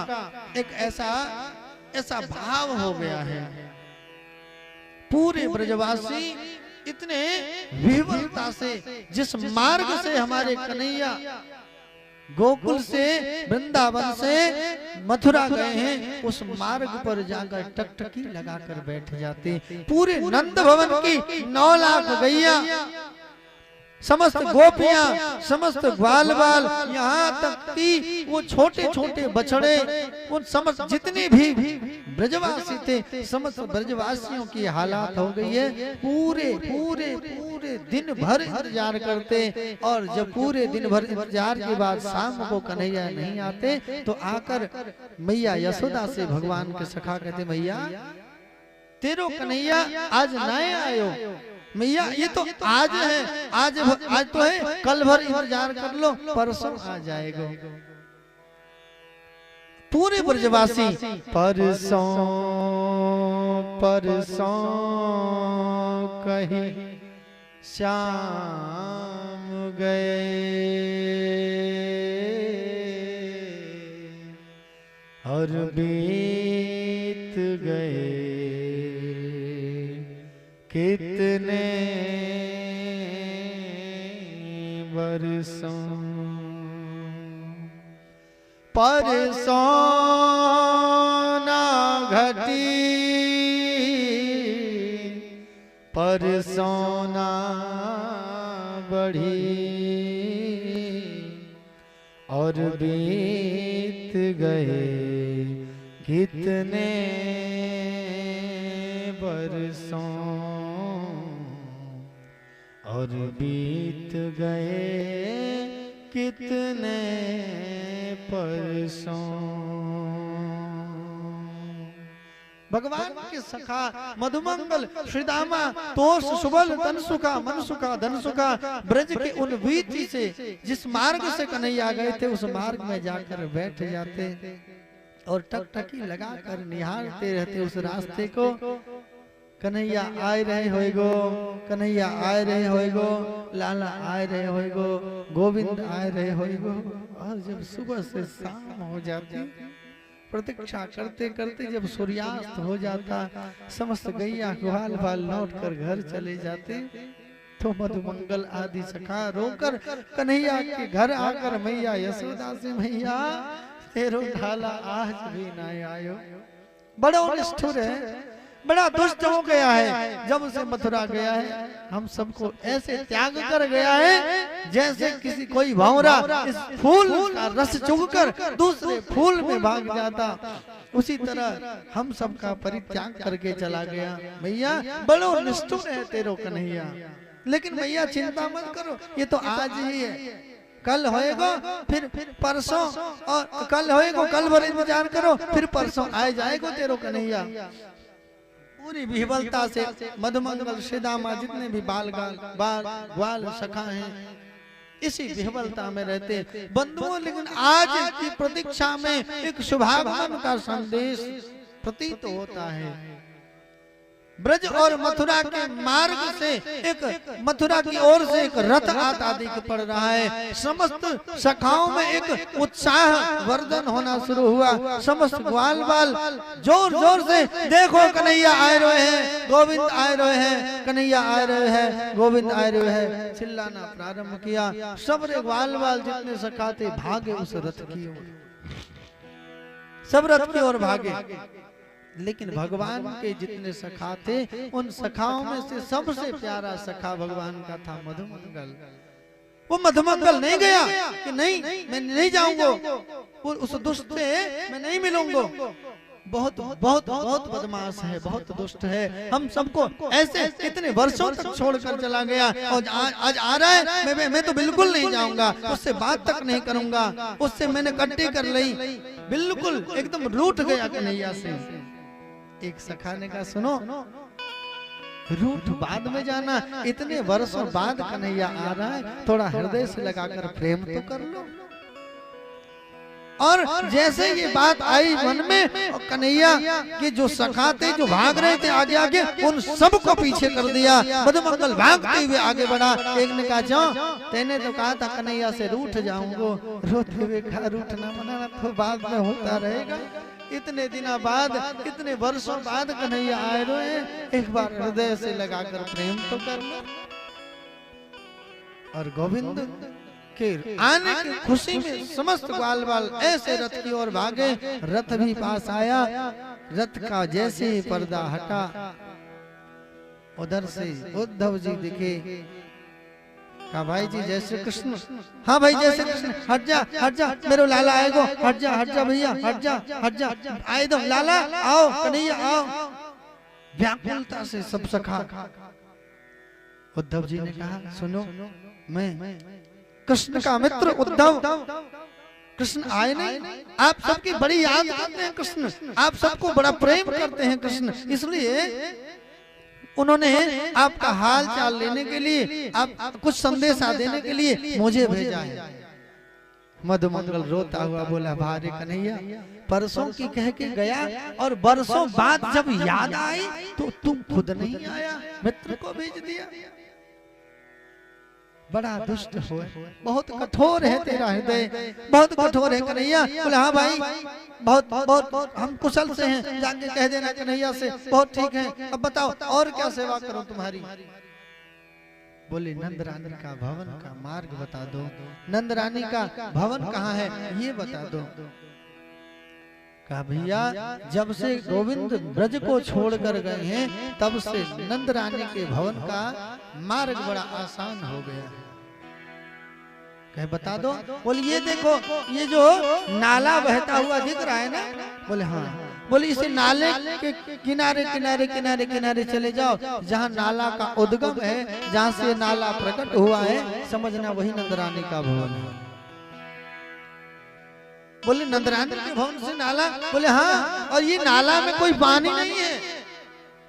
एक ऐसा भाव हो गया है। पूरे ब्रजवासी इतने विह्वलता से, जिस मार्ग से हमारे कन्हैया गोकुल से, वृंदावन से मथुरा गए हैं, उस मार्ग पर जाकर टकटकी लगाकर बैठ जाते। पूरे नंद भवन की 9 लाख गैया, समस्त गोपियां, समस्त ग्वाल बाल, यहाँ तक कि वो छोटे छोटे बछड़े, उन समस्त जितने भी ब्रजवासी थे, समस्त ब्रजवासियों की हालात हो गई है। पूरे पूरे पूरे दिन भर इंतजार करते, और जब पूरे दिन भर इंतजार के बाद शाम को कन्हैया नहीं आते, तो आकर मैया यशोदा से भगवान के सखा कहते, मैया तेरो कन्हैया आज नए आयो। मैया ये तो आज है, आज तो है, कल भर इंतजार कर लो, परसों आ जाएगा। पूरे ब्रजवासी परसों परसों कही श्याम गए और बीत गए कितने बरसों परसों ना घटी परसों ना बढ़ी और बीत गए कितने बरसों और बीत गए कितने परसों। भगवान के सखा मधुमंगल श्रीदामा तोष सुबल तन सुखा मन सुखा धन सुखा ब्रज के उन वीथी से जिस मार्ग से कन्हैया गए थे उस मार्ग में जाकर बैठ जाते और टकटकी लगाकर निहारते रहते उस रास्ते को। कन्हैया आए रहे होएगो, कन्हैया आए रहे होएगो, लाला आए रहे होएगो, गोविंद आए रहे होएगो। और जब सुबह से शाम हो जाती प्रतीक्षा करते करते जब सूर्यास्त हो जाता समस्त गैया ग्वाल बाल लौट कर घर चले जाते तो मधुमंगल आदि सखा रोकर कन्हैया के घर आकर मैया यशोदा से मैया तेरो ढाला आज भी ना आयो। बड़ा निष्ठुर है, बड़ा दुष्ट हो गया है। जब से मथुरा गया है हम सबको ऐसे त्याग कर गया है जैसे किसी कोई भंवरा इस फूल का रस चुगकर दूसरे फूल में भाग जाता, उसी तरह हम सबका परित्याग करके चला गया। मैया बड़ो निष्ठुर है तेरो कन्हैया, लेकिन मैया चिंता मत करो, ये तो आज ही है, कल होएगा फिर परसों, और कल होएगा कल भर इंतजार करो फिर परसों आए जाएगा तेरो कन्हैया। पूरी विह्वलता से मधुमंगल श्रीदामा जितने भी बाल ग्वाल सखा हैं इसी विह्वलता में रहते बंधुओं। लेकिन आज की प्रतीक्षा में एक शुभागमन का संदेश प्रतीत होता है। ब्रज और मथुरा के मार्ग से एक मथुरा की ओर से एक रथ आता दिख पड़ रहा है। समस्त शाखाओं में एक उत्साह वर्धन होना शुरू हुआ। समस्त ग्वाल बाल जोर जोर से देखो कन्हैया आए रहे हैं, गोविंद आए रहे हैं, कन्हैया आए रहे हैं, गोविंद आए रहे हैं, चिल्लाना प्रारंभ किया। सबरे ग्वाल बाल जितने सखा थे भागे उस रथ की ओर, सब रथ की ओर भागे। लेकिन भगवान के जितने सखा थे उन सखाओं में से सबसे प्यारा सखा भगवान का था मधुमंगल। वो मधुमंगल नहीं गया कि नहीं मैं नहीं जाऊंगा, उस दुष्ट से मैं नहीं मिलूंगा, बहुत बहुत बहुत बदमाश है, बहुत दुष्ट है, हम सबको ऐसे इतने वर्षों तक छोड़कर चला गया और आज आ रहा है, मैं तो बिल्कुल नहीं जाऊंगा, उससे बात तक नहीं करूंगा, उससे मैंने कट्टी कर ली, बिल्कुल एकदम रूठ गया कन्हैया से। एक सखा ने कहा सुनो, रूठ बाद में जाना, इतने वर्षों बाद कन्हैया आ रहा है, थोड़ा हृदय से लगाकर प्रेम तो कर लो। और जैसे ये बात आई मन में, कन्हैया के जो सखा थे जो भाग रहे थे आगे आगे, उन सबको पीछे कर दिया। मधुमंगल भागते हुए आगे बढ़ा। एक ने कहा जाओ, तेने तो कहा था कन्हैया से रूठ जाऊंगा, रोते हुए कहा रूठना मनाना तो बाद में होता रहेगा, इतने दिनों बाद इतने वर्षों बाद कन्हैया आए रहे, एक बार हृदय से लगाकर प्रेम तो कर लो। और गोविंद के आने की खुशी में समस्त ग्वाल बाल ऐसे रथ की ओर भागे। रथ भी पास आया, रथ का जैसे ही पर्दा हटा उधर से उद्धव जी दिखे। कहा भाई जी जय श्री कृष्ण। हाँ भाई जय श्री कृष्ण। हट जा मेरे लाला आएगो, हट जा भैया, हट जा आए दो, लाला आओ, कन्हैया आओ। व्याकुलता से सब सखा। उद्धव जी ने कहा सुनो, मैं कृष्ण का मित्र उद्धव, कृष्ण आए नहीं, आप सबकी बड़ी याद करते हैं कृष्ण, आप सबको बड़ा प्रेम करते हैं कृष्ण, इसलिए उन्होंने आपका हाल चाल लेने के लिए, आप कुछ संदेशा देने के लिए मुझे भेजा है। मधुमंगल रोता हुआ बोला भारे कन्हैया, परसों की कह के गया और बरसों बाद जब याद आई तो तुम खुद नहीं आया, मित्र को भेज दिया। बड़ा दुष्ट हो, बहुत कठोर है तेरा हृदय, बहुत कठोर है कन्हैया। बोले हाँ भाई, बहुत बहुत हम कुशल से हैं, जाके कह देना कन्हैया से, बहुत ठीक है। अब बताओ और क्या सेवा करूं तुम्हारी। बोले नंद रानी का भवन का मार्ग बता दो, नंद रानी का भवन कहाँ है ये बता दो। कहा भैया जब से गोविंद ब्रज को छोड़कर गए हैं तब से नंद रानी के भवन का मार्ग बड़ा आसान हो गया। कहे बता दो। बोले ये देखो, ये जो नाला बहता हुआ दिख रहा है ना। बोले हाँ। बोले इसे नाले के किनारे किनारे किनारे किनारे चले जाओ, जहाँ नाला का उद्गम है, जहाँ से नाला प्रकट हुआ है, समझना वही नंद रानी का भवन है। बोले नंद रानी के भवन से नाला। बोले हाँ, और ये नाला में कोई पानी नहीं है,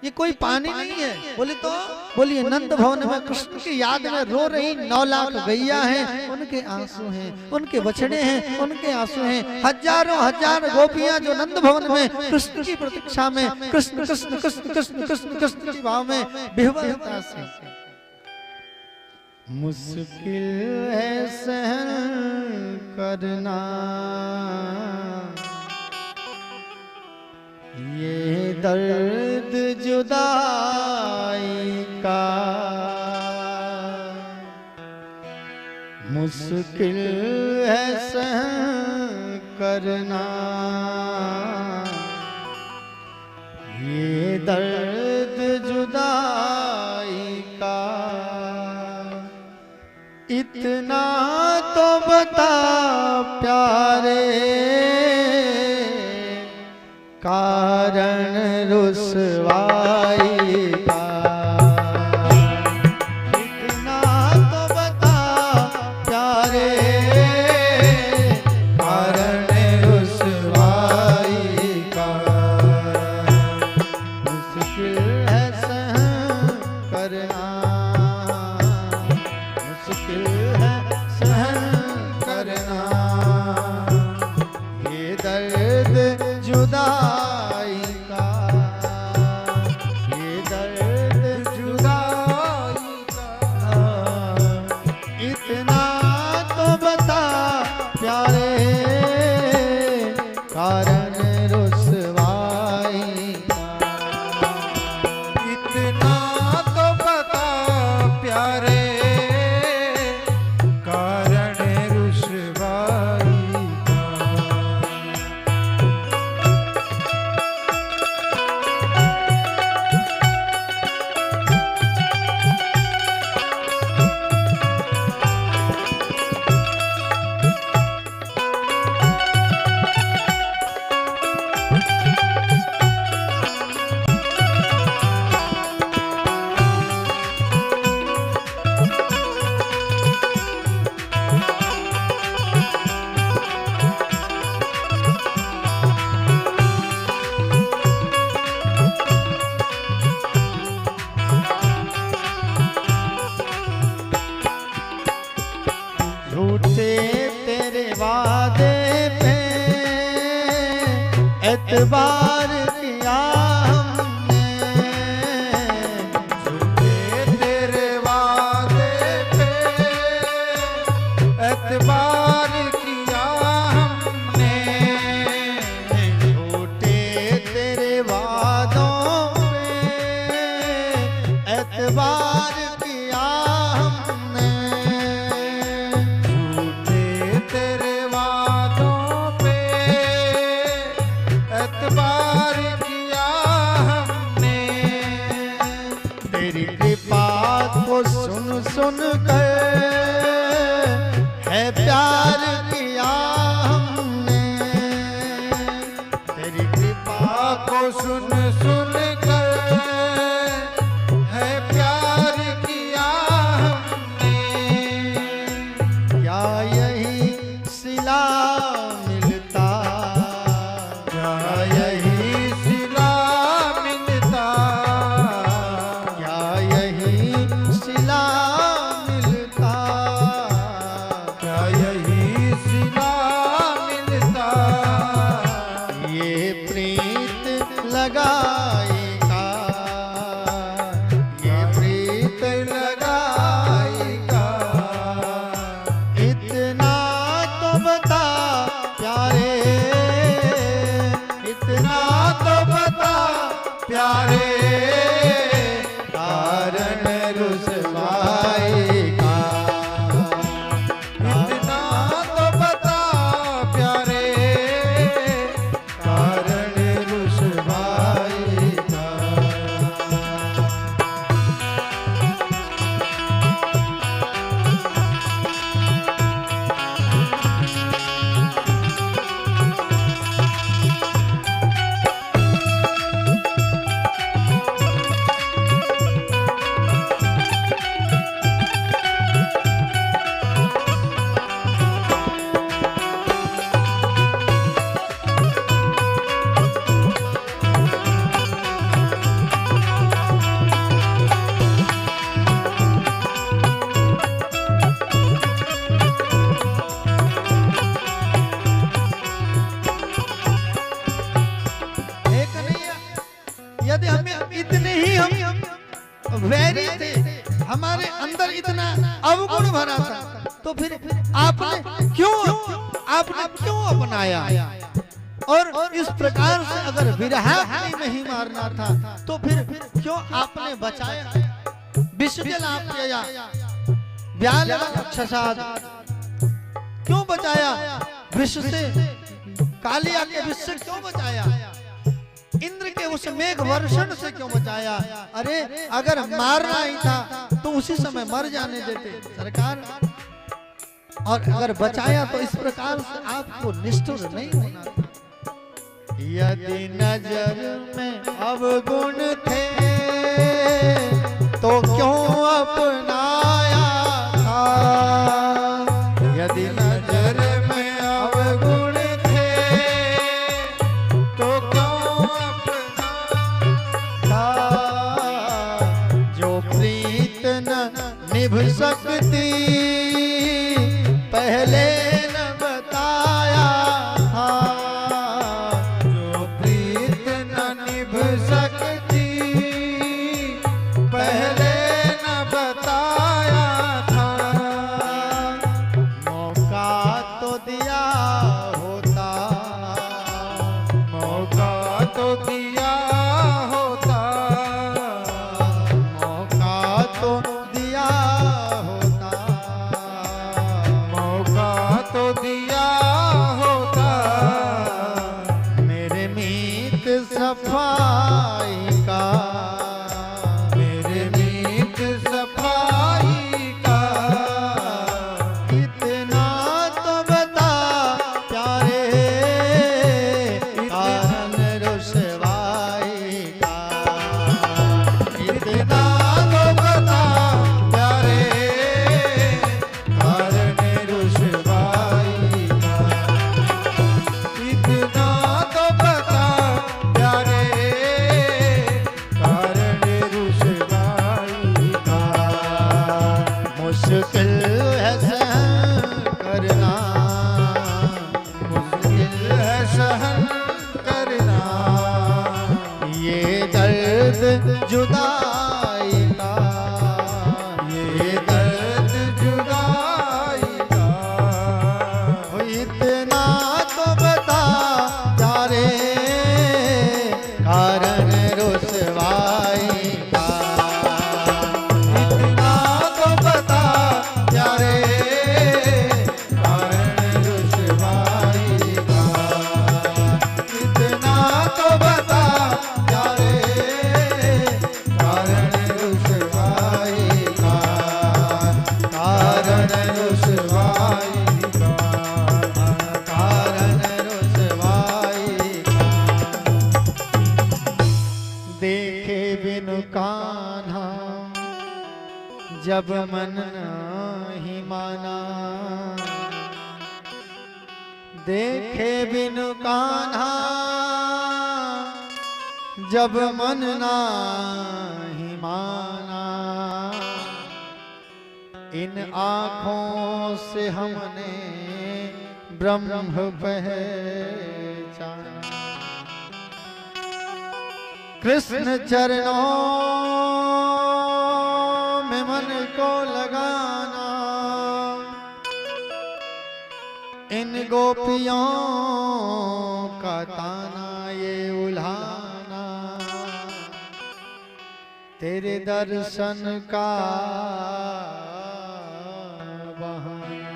ये कोई पानी नहीं है। बोले तो बोलिए नंद भवन में कृष्ण की याद में रो रही 9 लाख गैया हैं, उनके आंसू हैं, उनके बछड़े हैं, उनके आंसू हैं। हजारों हजार गोपियां जो नंद भवन में कृष्ण की प्रतीक्षा में कृष्ण कृष्ण कृष्ण कृष्ण कृष्ण कृष्ण के भाव में विह्वलता से। मुश्किल है सहन करना ये दर्द जुदाई का, मुश्किल है सहन करना ये दर्द जुदाई का। इतना तो बता प्यारे कारण रुसवाई का, इतना तो बता प्यारे कारण रुसवाई का। मुश्किल है सहन करना, मुश्किल है सहन करना ये दर्द जुदाई का, ये दर्द जुदाई का। इतना तो बता प्यारे कारण रुसवाई का, इतना तो बता प्यारे कारण रुसवाई का। झूठे तेरे वादे पे एतबार किया हमने, झूठे तेरे वादे पे एतबार किया हमने, झूठे तेरे वादों पे एतबार किया हमने। झूठे तेरे वादों पे एतबार किया हमने। तेरी कृपा को सुन सुन कर है प्यार किया हमने, तेरी कृपा को सुन सुन कर है प्यार किया हमने। क्या यही सिला मिलता, क्या यही सिला मिलता, क्या यही सिला मिलता, क्या यही सिला मिलता। ये प्रीत लगाई का, ये प्रीत लगाई का। हमारे अंदर इतना अवगुण भरा था, तो फिर आपने क्यों अपनाया? और इस प्रकार से अगर विरहाग्नि में ही मारना था तो फिर क्यों आपने बचाया? विष जल आप पिया, व्याल छसाद क्यों बचाया? विष से, कालिया के विष से क्यों बचाया? इंद्र के उस मेघ वर्षण से क्यों बचाया? अरे अगर मारना ही था तो उसी समय मर जाने देते सरकार। और अगर बचाया तो इस प्रकार से आपको निष्ठुर नहीं होना था। यदि नजर में अवगुण थे तो क्यों अपनाया था? यदि नजर में अवगुण थे तो क्यों अपनाया था? जो प्रीत न निभ सकती पहले न बताया था। जो प्रीत न निभ सकती पहले न बताया था। मौका तो दिया होता, मौका तो दिया होता, मौका तो दिया होता, मौका तो दिया होता। मेरे मीत सफाई का, मेरे मीत सफाई का, इतना तो बता प्यारे कारण रुसवाई का। इतना तो बता प्यारे कारण रुसवाई का। इतना तो बता प्यारे कारण रुसवाई का। मुश्किल है सहन करना, मुश्किल है सहन करना, ये दर्द जुदाई का, ये दर्द जुदाई का। इतना तो बता प्यारे कारण रुसवाई का। इतना तो बता प्यारे कारण रुसवाई का। इतना तो बता प्यारे कारण रुसवाई का। कारण रुसवाई का, कारण रुसवाई का। देखे बिनु कान्हा जब मन नहीं माना, देखे बिनु कान्हा जब मन नहीं माना। इन आँखों से हमने ब्रह्म पहचाना। कृष्ण चरणों में मन को लगाना, इन गोपियों का ताना ये उल्हाना। तेरे दर्शन का बहाना,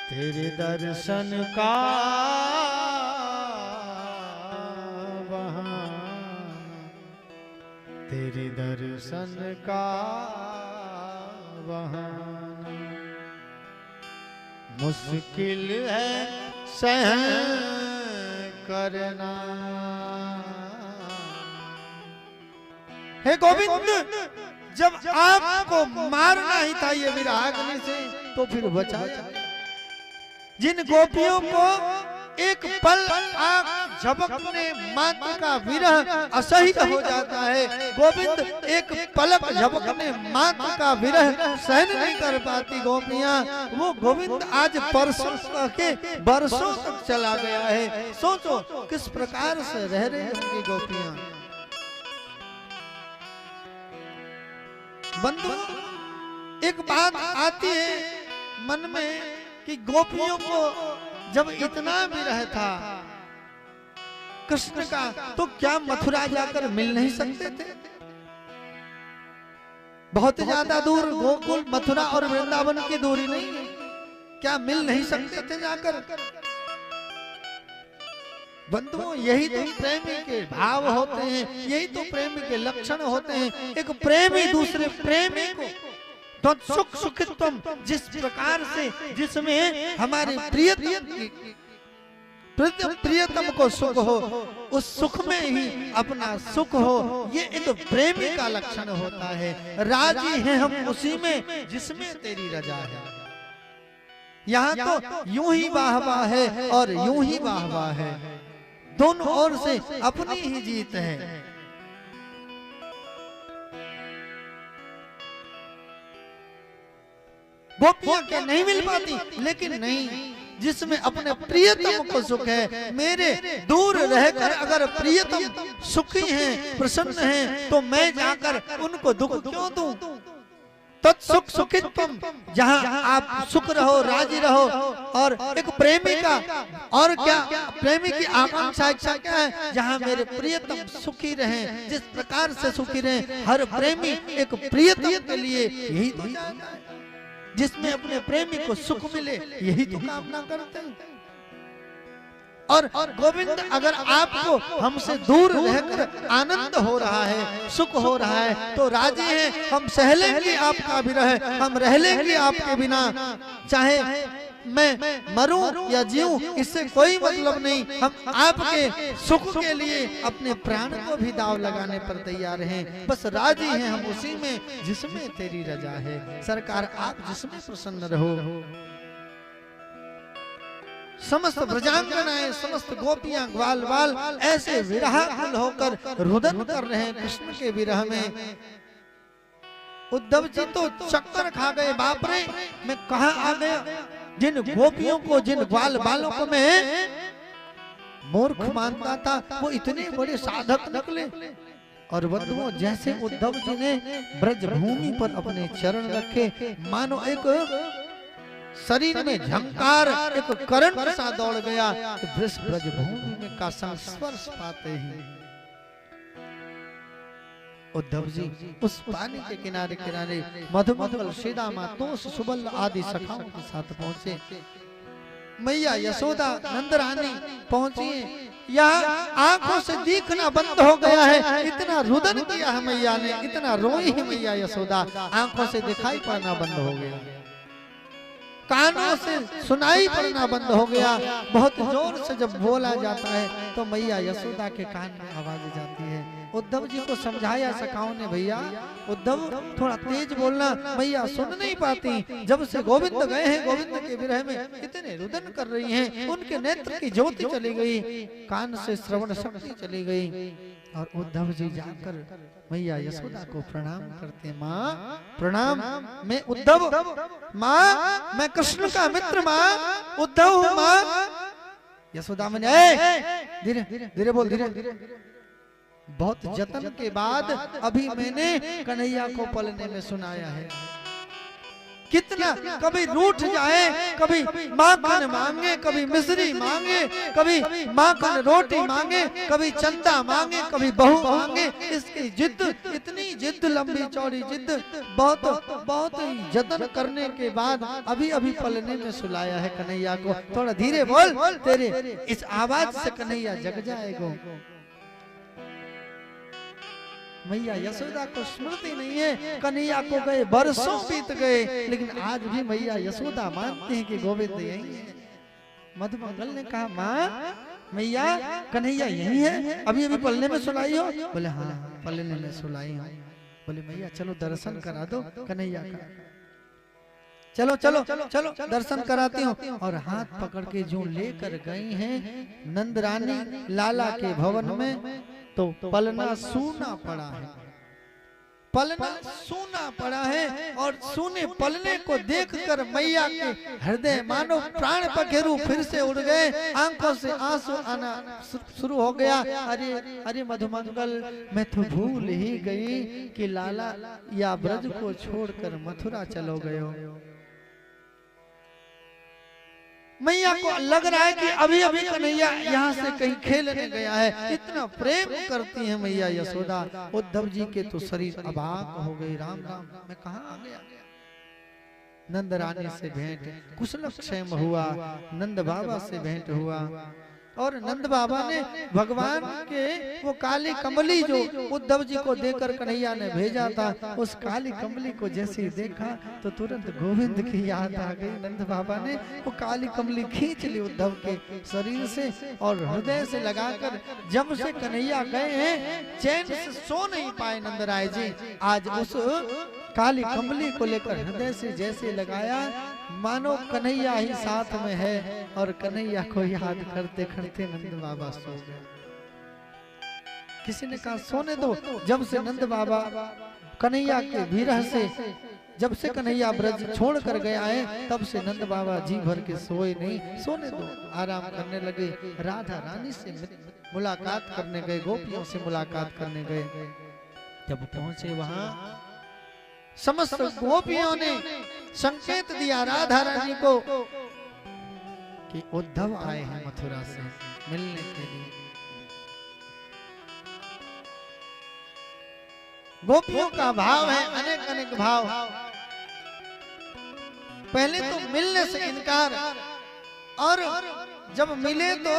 तेरे दर्शन का बहाना, तेरे दर्शन का बहाना। मुश्किल है सहन करना। हे गोविंद, जब आपको मारना ही था ये विराग्नि से तो फिर बचाया। जिन गोपियों को एक पल आँख झपकने मात्र का विरह असह्य हो जाता है, गोविंद एक पलक झपकने मात्र का विरह सहन नहीं कर पाती गोपियां। वो गोविंद आज परसों के बरसों तक चला गया है। सोचो किस प्रकार से रह रही होंगी गोपियां। बंधु, एक बात आती है मन में कि गोपियों को जब इतना विरह था कृष्ण का, तो क्या मथुरा जाकर मिल नहीं सकते थे? बहुत ज्यादा दूर गोकुल, मथुरा और वृंदावन की दूरी नहीं है, क्या मिल नहीं सकते थे जाकर? बंधुओं, यही तो प्रेमी के भाव होते हैं, यही तो प्रेमी के लक्षण होते हैं। एक प्रेमी दूसरे प्रेमी को तो सुख सुखित्वम, जिस प्रकार से जिसमें हमारे प्रियतम को सुख हो, उस सुख में ही अपना सुख हो, ये एक प्रेमी का लक्षण होता है। राजी हैं हम उसी में जिसमें तेरी रजा है। यहाँ तो यूं ही वाहवा है और यूं ही वाहवा है, दोनों ओर से अपनी ही जीत है। गोपियां क्या नहीं मिल पाती? लेकिन नहीं, जिसमें अपने प्रियतम को सुख है। मेरे दूर रहकर अगर प्रियतम सुखी हैं, प्रसन्न हैं, तो मैं जाकर उनको दुख क्यों दूं? तत्सुख सुखित्वम, जहां आप सुख रहो, राजी रहो। और एक प्रेमी का और क्या, प्रेमी की आकांक्षा इच्छा क्या है? जहां मेरे प्रियतम सुखी रहें, जिस प्रकार से सुखी रहें, हर प्रेमी एक प्रियतम के लिए यही तो चाहता है, जिसमें अपने प्रेमी को सुख मिले, यही तो कामना करते हैं। और गोविंद, अगर आपको हमसे दूर रहकर आनंद हो रहा है, सुख हो रहा है, तो राजी हैं, हम सह लेंगे आपका विरह, हम रह लेंगे आपके बिना, चाहे मैं मरूं या जीऊं, इससे कोई मतलब नहीं। हम आपके सुख के लिए अपने प्राण को भी दाव लगाने पर तैयार हैं। बस राजी हैं हम उसी में जिसमें तेरी रजा है। सरकार, आप जिसमें प्रसन्न रहो। समस्त ब्रजांगनाएं, समस्त गोपियां, ग्वाल बाल ऐसे विरहाकुल होकर रुदन कर रहे हैं कृष्ण के विरह में। उद्धव जी तो चक्कर खा गए, बाप रे, मैं कहां आ गया। जिन गोपियों को, जिन ग्वाल बालों को मैं मूर्ख मानता था, वो इतने बड़े साधक निकले। और बंधुओं, जैसे उद्धव जी ने ब्रज भूमि पर अपने चरण रखे, मानो एक शरीर में झंकार, एक करंट सा दौड़ गया। ब्रज भूमि में का संस्पर्श पाते ही उद्धव जी उस पानी के किनारे किनारे मधुमंगल, श्रीदामा, तोष, सुबल आदि सखाओं के साथ पहुंचे। मैया यशोदा, नंद रानी पहुंची। यहाँ आंखों से दिखना बंद हो गया है, इतना रुदन किया है मैया ने, इतना रोई है मैया यशोदा, आंखों से दिखाई पड़ना बंद हो गया, कानों से सुनाई पड़ना बंद हो गया। बहुत जोर से जब बोला जाता है तो मैया यशोदा के कान में आवाज जाती है। उद्धव जी को समझाया सखाओं ने, भैया उद्धव थोड़ा तेज बोलना, मैया सुन नहीं पाती। जब से गोविंद गए हैं, गोविंद के विरह में इतने रुदन कर रही हैं, उनके नेत्र की ज्योति चली गई, कान से श्रवण शक्ति चली गई। और उद्धव जी जाकर मैया यशोदा को प्रणाम करते, माँ प्रणाम, मैं उद्धव, माँ मैं कृष्ण का मित्र, माँ उद्धव हूँ माँ। यशोदा मैंने, धीरे धीरे बोल, धीरे। बहुत जतन के बाद अभी मैंने कन्हैया को पलने में सुनाया है। कितना कभी रूठ जाए, कभी माखन मांगे, कभी मिश्री मांगे, कभी माखन रोटी मांगे, कभी चंदा मांगे, कभी बहू मांगे। इसकी जिद, इतनी जिद, लंबी चौड़ी जिद, बहुत जतन करने के बाद अभी अभी पलने में सुलाया है कन्हैया को। थोड़ा धीरे बोल, तेरे इस आवाज से कन्हैया जग जाएगा। मैया यशोदा को स्मृति नहीं है, कन्हैया को गए बरसों बीत गए, लेकिन आज भी मैया यशोदा मानते हैं कि गोविंद यही है। मधुमंगल ने कहा, माँ मैया कन्हैया यही है, अभी अभी पलने में सुलाई हो? बोले हाँ पलने में सुलाई हो। बोले मैया चलो दर्शन करा दो कन्हैया का, चलो चलो चलो दर्शन कराती हूँ। और हाथ पकड़ के जो लेकर गई हैं नंद रानी लाला के भवन में, तो पलना सूना पड़ा है। पलना सूना पड़ा है और सूने पलने को देखकर मैया के हृदय मानो प्राण पखेरु फिर से उड़ गए, आंखों से आंसू आना शुरू हो गया। अरे अरे मधुमंगल, मैं तो भूल ही गई कि लाला या ब्रज को छोड़कर मथुरा चलो गए हो। मैया को लग रहा है कि अभी अभी कन्हैया यहाँ से कहीं खेलने गया है, इतना प्रेम करती है मैया यशोदा। उद्धव जी के तो शरीर अबाक हो गए, राम राम मैं कहाँ आ गया। नंद रानी से भेंट, कुशल क्षेम हुआ, नंद बाबा से भेंट हुआ और नंद बाबा ने भगवान के वो काली कमली जो उद्धव जी को देकर कन्हैया ने भेजा था, उस काली कमली को जैसे ही देखा तो तुरंत गोविंद की याद आ गई। नंद बाबा ने वो काली कमली खींच ली उद्धव के शरीर से और हृदय से लगाकर जब से कन्हैया गए हैं चैन से सो नहीं पाए नंदराय जी। आज उस काली कमली को लेकर हृदय से जैसे लगाया मानो कन्हैया ही साथ में है और कन्हैया को याद करते करते नंद बाबा सो गए। किसी ने कहा सोने दो। जब से नंद बाबा कन्हैया के विरह से जब से कन्हैया ब्रज छोड़ कर गया है तब से नंद बाबा जी भर के सोए नहीं। सोने दो, आराम करने लगे। राधा रानी से मुलाकात करने गए, गोपियों से मुलाकात करने गए। जब पहुंचे वहां समस्त गोपियों ने संकेत दिया राधा रानी को कि उद्धव आए हैं मथुरा से मिलने के लिए। गोपियों का भाव है अनेक अनेक भाव। पहले तो मिलने से इनकार और जब मिले तो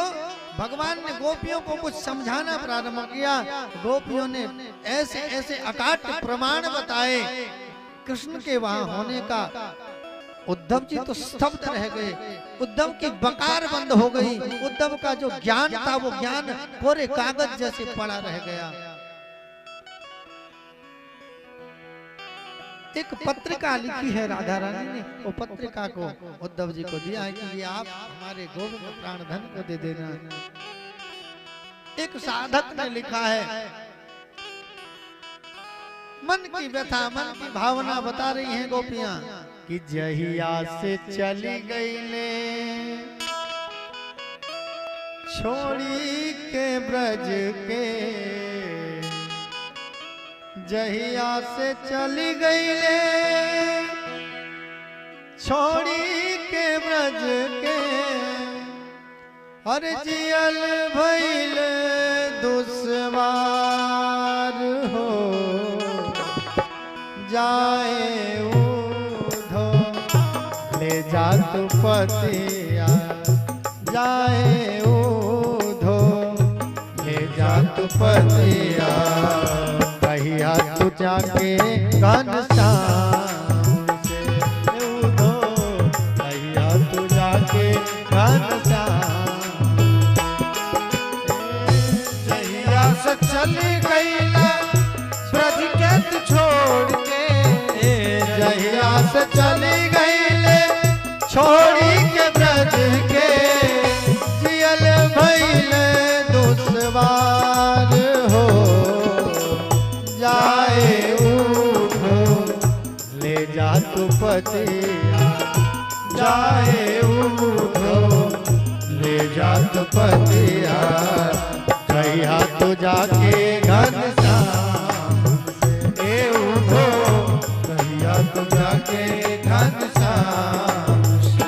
भगवान ने गोपियों को कुछ समझाना प्रारंभ किया। गोपियों ने ऐसे ऐसे अकाट्य प्रमाण बताए कृष्ण के वहां होने का। उद्धव जी तो स्तब्ध रह गए, उद्धव की बकार बंद हो गई। उद्धव का जो ज्ञान था वो ज्ञान पूरे कागज जैसे पड़ा रह गया। एक पत्रिका लिखी है राधा रानी ने, वो पत्रिका को उद्धव जी को दिया है कि ये आप हमारे गोविंद प्राण धन को दे देना। एक साधक ने लिखा है, मन की व्यथा मन की भावना बता रही हैं गोपियां कि जहिया से चली गई ले छोड़ी के ब्रज के, जहिया से चली गई ले छोड़ी के ब्रज के, हर जियल भइल दुश्वार हो जाए उधो ले जा तू पतिया, जाए उधो ले जा तू पतिया, कहिया तू जाके घनश्याम से उधो, कहिया तू जाके घनश्याम। जहिया से चली गई ब्रज के तू छोड़ के, जहिया से चली गई ले छोड़ी के ब्रज के, जियल भइल दुश्वार हो जाए उठो ले जा तू पतिया, जाए उठो ले जा तू पतिया, कहिया तू जाके घनश्याम से उठो, कहिया तू जाके घनश्याम से।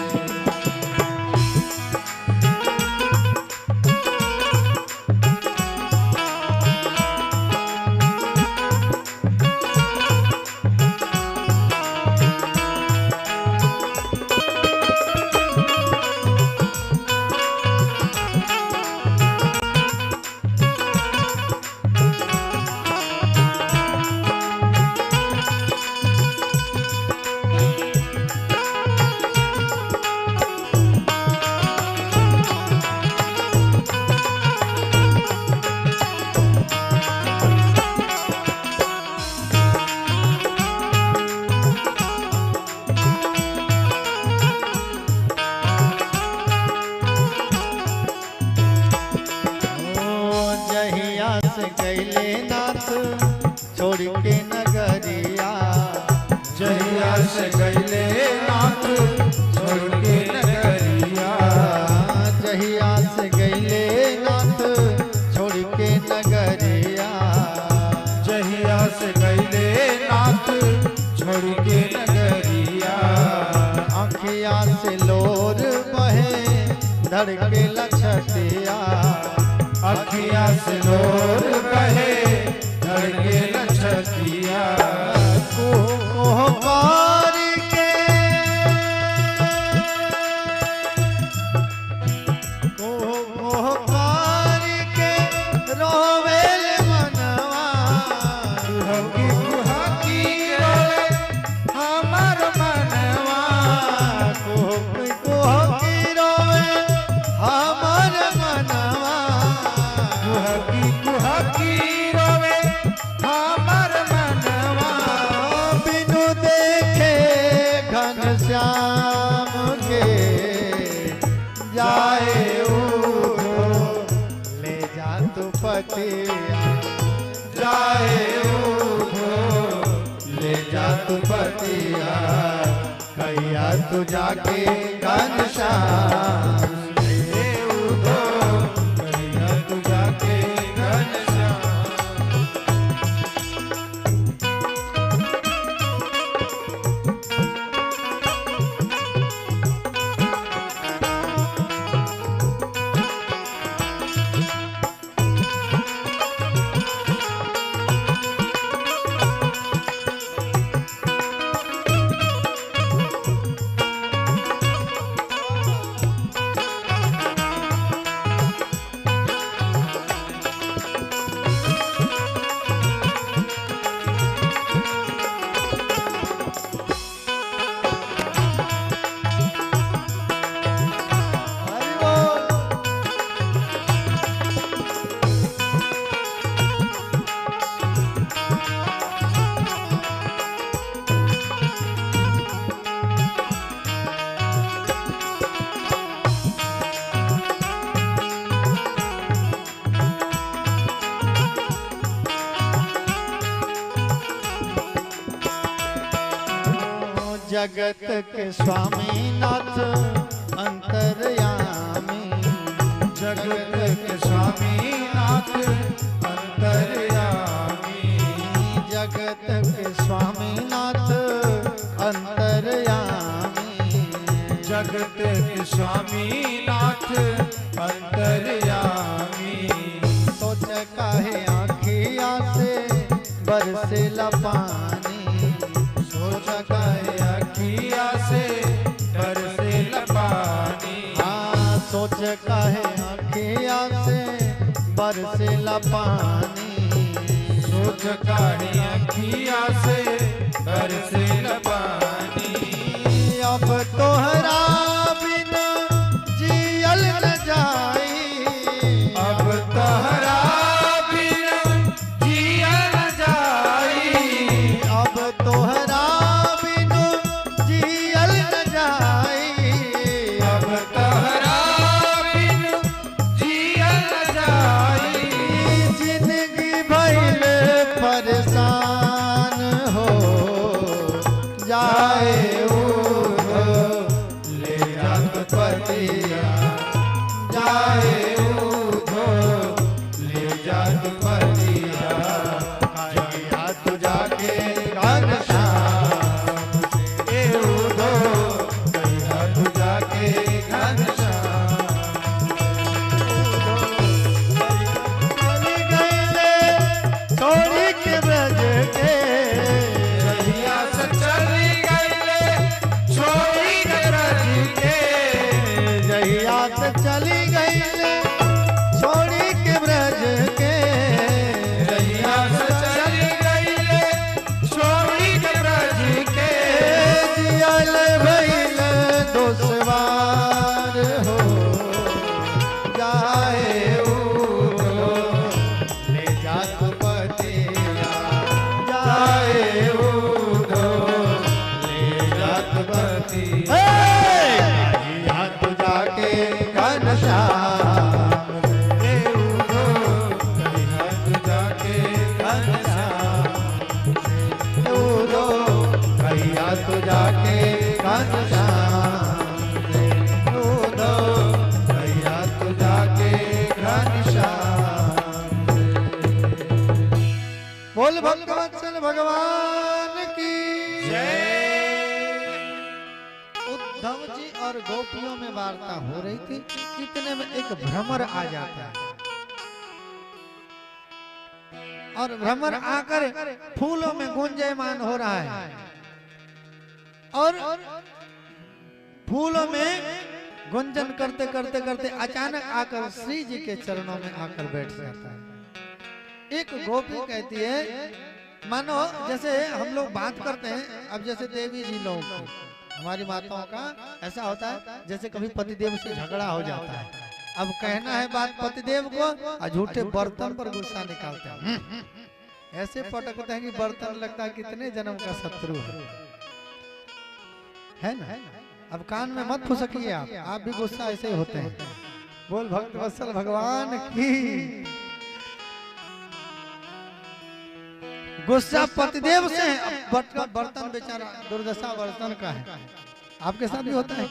सिलोर बहे धड़के लछतिया कोहकार के कोहकार के रोवेल मनवा कुहकी कुहकी रोवे हमर मनवा कोहकी रोवे हमर मनवा कुहकी कुहकी रोवे हमर मनवा बिनु देखे घनश्याम के जाए उधो ले जा तू पतिया जाए उधो ले जा तू पतिया कैया तू जाके घनश्याम ले उधो कहिया तू जाके घनश्याम हरि बोल। जगत के स्वामी नाथ अंतर्यामी जगत के स्वामी नाथ अंतर्यामी जगत के स्वामी नाथ अंतर्यामी जगत के स्वामी नाथ अंतर्यामी सोच काहे आँखिया से बरसेला पानी सोच काहे अखिया से बरसे पानी हाँ सोच काहे आँखिया से बरसेला पानी सोच काहे अखिया से बरसे पानी अब तोहरा बिना जियल न जाई अब तहरा बिन जिया न जाई अब तोहरा बिनु जियल न जाई अब तहरा बिन जिया न जाई जिंदगी भइल परेशान हो जाए उधो ले जात पतिया जाए उधो ले जात पतिया कैया तू जाके घनश्याम ए उधो कहिया तू जाके घनश्याम चली गईले छोड़ी के ब्रज के रहिया से चली गईले छोड़ी के रज के जहिया से चली गईले छोड़ी के ब्रज के रहिया से चली गईले छोड़ी के रज के जियल भइल दोसवार हो जाए उधो ले जा तू पतिया जाए उधो ले जात पतिया कैया तू जाके घनश्याम ए उधो कहिया तू जाके घनश्याम उधो कैया तू जाके घनश्याम उधो कहिया तू जाके घनश्याम बोल भक्तवत्सल भगवान की जय उद्धव जी और गोपियों में वार्ता हो रही थी, इतने में एक भ्रमर आ जाता है। और भ्रमर आकर फूलों में गुंजयमान हो रहा है और फूलों में गुंजन करते करते करते अचानक आकर श्री जी के चरणों में आकर बैठ जाता है। एक गोपी कहती है, मानो जैसे हम लोग बात करते हैं, अब जैसे देवी जी लोग हमारी माताओं का ऐसा होता है जैसे कभी पतिदेव से झगड़ा हो जाता है, अब कहना है बात पतिदेव को और झूठे बर्तन पर गुस्सा निकालते हैं, ऐसे पटकते हैं कि बर्तन लगता है कितने जन्म का शत्रु है ना। अब कान में मत फुसकिए, आप भी गुस्सा ऐसे ही होते हैं। बोल भक्त वत्सल भगवान की। गुस्सा पतिदेव से है, बर्तन बेचारा दुर्दशा बर्तन का है, आपके साथ भी होता है।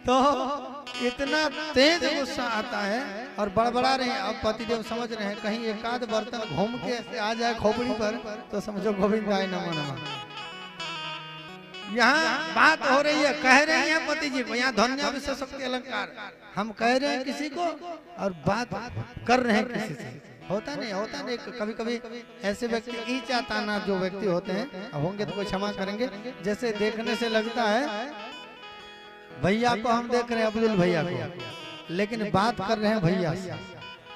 तो इतना तेज गुस्सा आता है और बड़बड़ा रहे हैं। अब पतिदेव समझ रहे हैं कहीं एक आध बर्तन घूम के ऐसे आ जाए खोपड़ी पर तो समझो गोविंदाय नमो नमः। यहाँ बात हो रही है, कह रहे हैं पति जी को, यहाँ ध्वन्या विशेषोक्ति अलंकार, हम कह रहे हैं किसी को और बात कर रहे हैं किसी से। होता नहीं कभी कभी ऐसे व्यक्ति ईचा ताना जो व्यक्ति होते हैं होंगे तो कोई क्षमा करेंगे, जैसे देखने से लगता है भैया को हम देख रहे हैं, अब्दुल भैया को, लेकिन बात कर रहे हैं भैया से।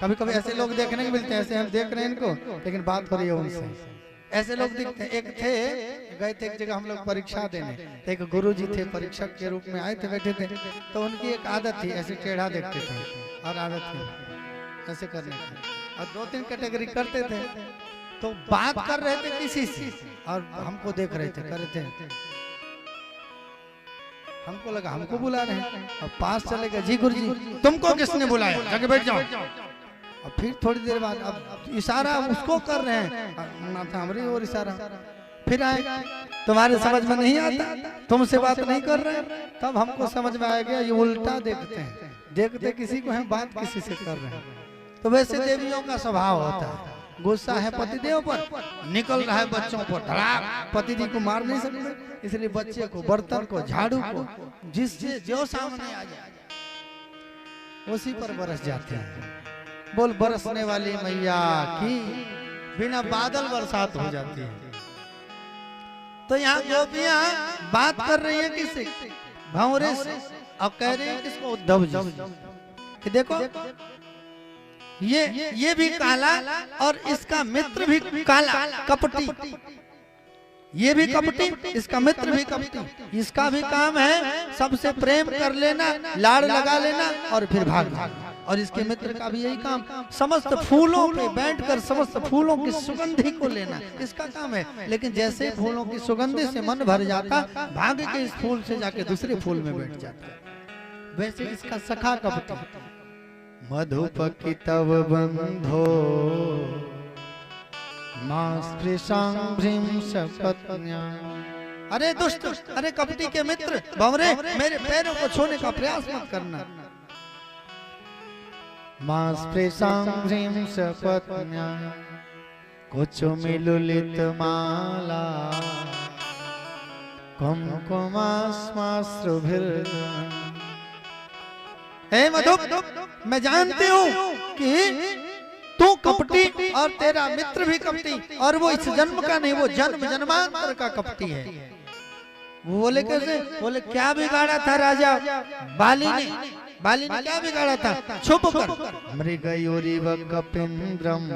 कभी कभी ऐसे लोग देखने को मिलते हैं, ऐसे हम देख रहे हैं इनको लेकिन बात हो रही है उनसे। ऐसे लोग दिखते हैं। एक थे, गए थे एक जगह हम लोग परीक्षा देने, तो एक गुरुजी थे परीक्षक के रूप में आए थे, बैठे थे, तो उनकी एक आदत थी ऐसे टेढ़ा देखते थे और आदत थी ऐसे करने की, और 2-3 कैटेगरी करते थे। तो बात कर रहे थे किसी से और हमको देख रहे थे, कर रहे थे, हमको लगा हमको बुला रहे हैं, और पास चले गए, जी गुरुजी तुमको किसने बुलाया, जाके बैठ जाओ। और फिर थोड़ी देर बाद अब इशारा उसको कर रहे हैं, माथा हमारी और इशारा, फिर आए तुम्हारे समझ में नहीं आता, तुमसे बात नहीं कर रहे। तब हमको समझ में आ गया ये उल्टा देखते हैं, देखते किसी को हैं बात किसी से कर रहे हैं। तो वैसे देवियों का स्वभाव होता है, गुस्सा है पतिदेव पर, निकल रहा है बच्चों पर धड़ाक, पति जी को मार नहीं सकते, इसलिए बच्चे को, बर्तन को, झाड़ू को, जिससे जो सामने आ जाए उसी पर बरस जाते हैं। बोल बरसने वाली मैया की, बिना बादल बरसात हो जाती है। तो यहाँ गोपियां बात कर रही है किससे, भंवरे से, अब कह रहे हैं किसको, उद्धव जी कि देखो ये भी काला और इसका मित्र भी काला कपटी, ये भी कपटी, इसका मित्र भी कपटी, इसका भी काम है सबसे प्रेम कर लेना, लाड़ लगा लेना और फिर भागना, और इसके मित्र का भी यही काम, समस्त फूलों पे बैठकर समस्त फूलों की सुगंधी को लेना, इसका काम है। लेकिन जैसे फूलों की सुगंधी से मन भर जाता, भाग के इस फूल से जाके दूसरे फूल में बैठ जाता। वैसे इसका सखा कपटी, मधुपकी तव बंधो अरे दुष्ट, अरे कपटी के मित्र, भंवरे, मेरे पैरों को छूने का प्रयास मत करना। कुचुमिलुलित माला हे मधु, मैं जानती हूँ कि तू कपटी और तेरा मित्र भी कपटी, और वो इस जन्म का नहीं, वो जन्म जन्मांतर का कपटी है। वो बोले कैसे, बोले क्या बिगाड़ा था राजा बाली ने, बाली ने क्या बिगाड़ा था, छुप कर मृगयोरिव कपिंद्रम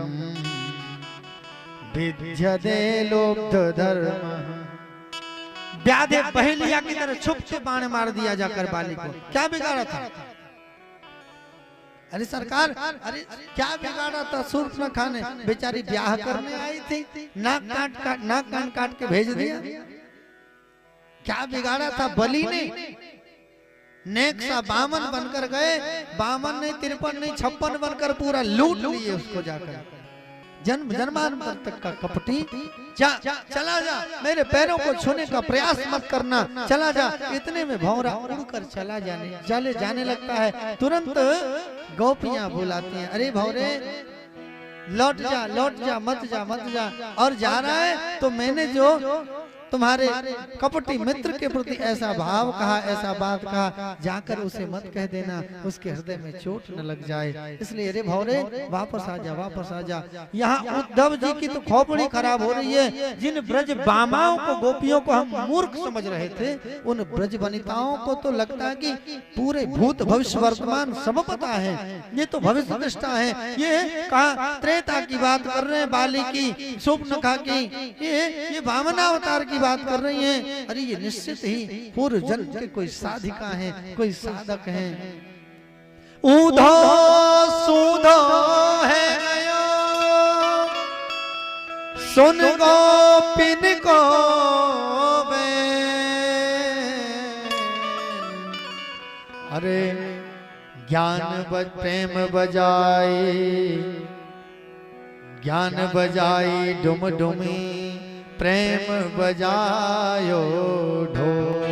विद्यते लोब्ध धर्म, व्याधे बहेलिया की तरह छुप के बाण मार दिया जाकर बाली को। क्या बिगाड़ा था, अरे सरकार, अरे क्या बिगाड़ा था, शूर्पणखा ने बेचारी ब्याह करने आई थी, नाक कान काट के भेज दिया। क्या बिगाड़ा था बलि ने, नेक सा बामन बनकर गए, बामन नहीं 53 नहीं 56 बनकर पूरा लूट लिए उसको जाकर। जन्म जन्मांतर तक का कपटी, चला जा, मेरे पैरों को छूने का प्रयास मत करना, चला जा। इतने में भंवरा उड़कर जाने लगता है। तुरंत गोपियां बुलाती हैं, अरे भंवरे लौट जा, मत जा, मत जा। और जा रहा है तो मैंने जो तुम्हारे कपटी मित्र के प्रति ऐसा भाव कहा, ऐसा बात कहा, जाकर उसे मत कह देना, उसके हृदय में चोट न लग जाए। इसलिए रे भौरे वापस आ जा, वापस आ जा। यहाँ उद्धव जी की तो खोपड़ी खराब हो रही है। जिन ब्रज बामाओं को, गोपियों को हम मूर्ख समझ रहे थे, उन ब्रज वनिताओं को तो लगता है कि पूरे भूत भविष्य वर्तमान सब पता है, ये तो भविष्य दृष्टा है, ये कहा त्रेता की बात कर रहे हैं, बाली की, शूर्पणखा की, ये वामनावतार की बात कर रही हैं। अरे ये निश्चित ही पूर्व जन्म के कोई साधिका हैं, कोई साधक हैं। ऊधो सूधो है गयो, सुन गोपिन को अरे ज्ञान प्रेम बजाई, ज्ञान बजाई डुम डुमी, प्रेम बजायो ढोल।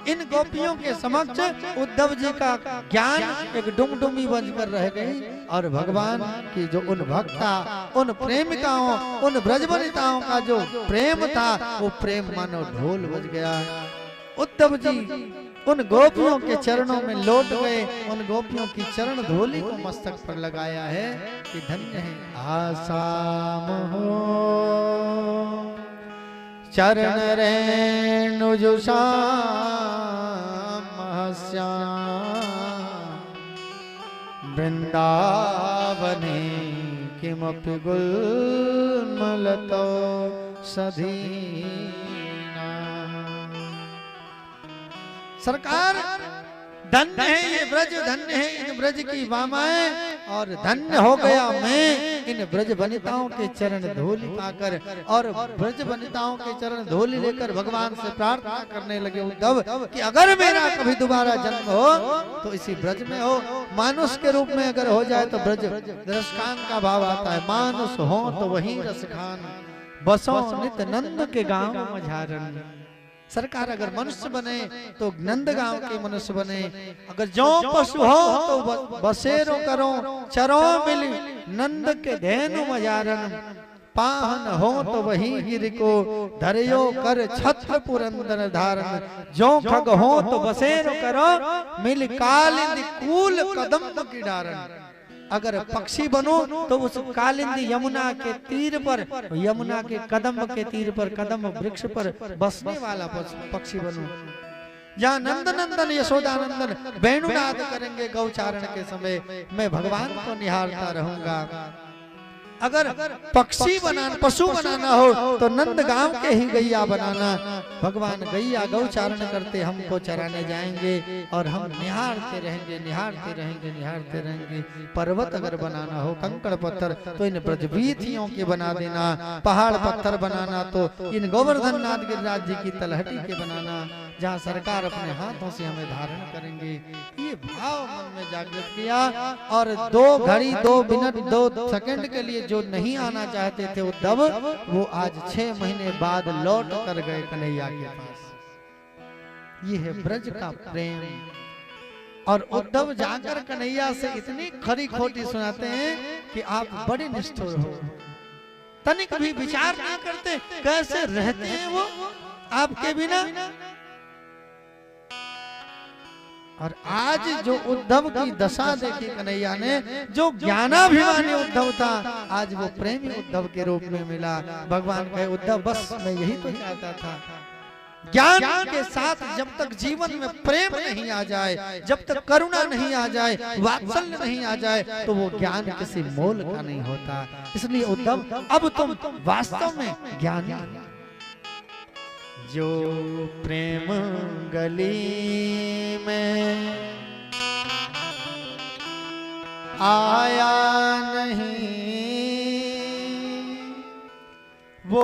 इन गोपियों के समक्ष उद्धव जी का ज्ञान एक डुमडुमी बनकर रह गई और भगवान की जो उन भक्ता, उन प्रेमिकाओं, उन ब्रजवनिताओं का जो प्रेम था, वो प्रेम मानो ढोल बज गया। उद्धव जी उन गोपियों के चरणों में लौट गए, उन गोपियों की चरण धूलि को मस्तक पर लगाया है कि धन्य है आसाम हो चरण रेणु जो श्याम वृंदावने किमपि गुलमलतो सधीना। सरकार धन्य है ये ब्रज, धन्य है इन ब्रज की वामाएं, और धन्य हो गया मैं इन ब्रज वनिताओं के चरण धूलि पाकर। और ब्रज वनिताओं के चरण धूलि लेकर भगवान से प्रार्थना करने लगे उद्धव कि अगर मेरा कभी दोबारा जन्म हो तो इसी ब्रज में हो, मानुष के रूप में अगर हो जाए तो ब्रज रसखान का भाव आता है, मानुष हो तो वही रसखान, बसो नित नंद के गांव मझारन। सरकार अगर मनुष्य बने तो नंद गांव के मनुष्य बने, अगर जो पशु हो तो बसेरो करो, चरो मिली नंद के धेनु मजारन, पाहन हो तो वही गिर को धरियो कर छत्र पुरंदर धारण, जो खग हो तो बसेरो करो मिल कालिंदी कूल कदम की डारण। अगर पक्षी बनो तो उस कालिंदी यमुना के तीर पर, यमुना के कदम के तीर पर, कदम वृक्ष पर बसने वाला पक्षी बनो। जहाँ नंद नंदन यशोदानंदन वेणुनाद करेंगे गौचारण के समय, मैं भगवान को निहारता रहूंगा। अगर पक्षी बनाना, पशु बनाना हो तो नंद गांव के ही गैया बनाना। भगवान गैया गौचारण करते हमको चराने जाएंगे और हम निहारते रहेंगे, निहारते रहेंगे, निहारते रहेंगे। पर्वत अगर बनाना हो, कंकड़ पत्थर, तो इन ब्रजवीथियों के बना देना। पहाड़ पत्थर बनाना तो इन गोवर्धन नाथ गिरिराज जी की तलहटी के बनाना, जहाँ सरकार अपने हाथों से हमें धारण करेंगे। ये भाव मन में जागृत किया और 2 घड़ी 2 मिनट 2 सेकंड के लिए जो नहीं आना चाहते थे उद्धव, वो आज 6 महीने बाद लौट कर गए कन्हैया के पास। ये है ब्रज का प्रेम। और उद्धव जाकर कन्हैया से इतनी खरी खोटी सुनाते हैं कि आप बड़े निष्ठुर हो, तनिक भी विचार नहीं करते कैसे रहते हैं वो आपके बिना। और आज जो उद्धव की दशा देखी कन्हैया ने, जो ज्ञानाभिमानी उद्धव था आज वो प्रेमी उद्धव के रूप में मिला। भगवान कहे उद्धव बस मैं यही तो चाहता था। ज्ञान के साथ जब तक जीवन में प्रेम नहीं आ जाए, जब तक करुणा नहीं आ जाए, वात्सल्य नहीं आ जाए, तो वो ज्ञान किसी मोल का नहीं होता। इसलिए उद्धव अब तुम वास्तव में ज्ञानी। जो प्रेम गली में आया नहीं वो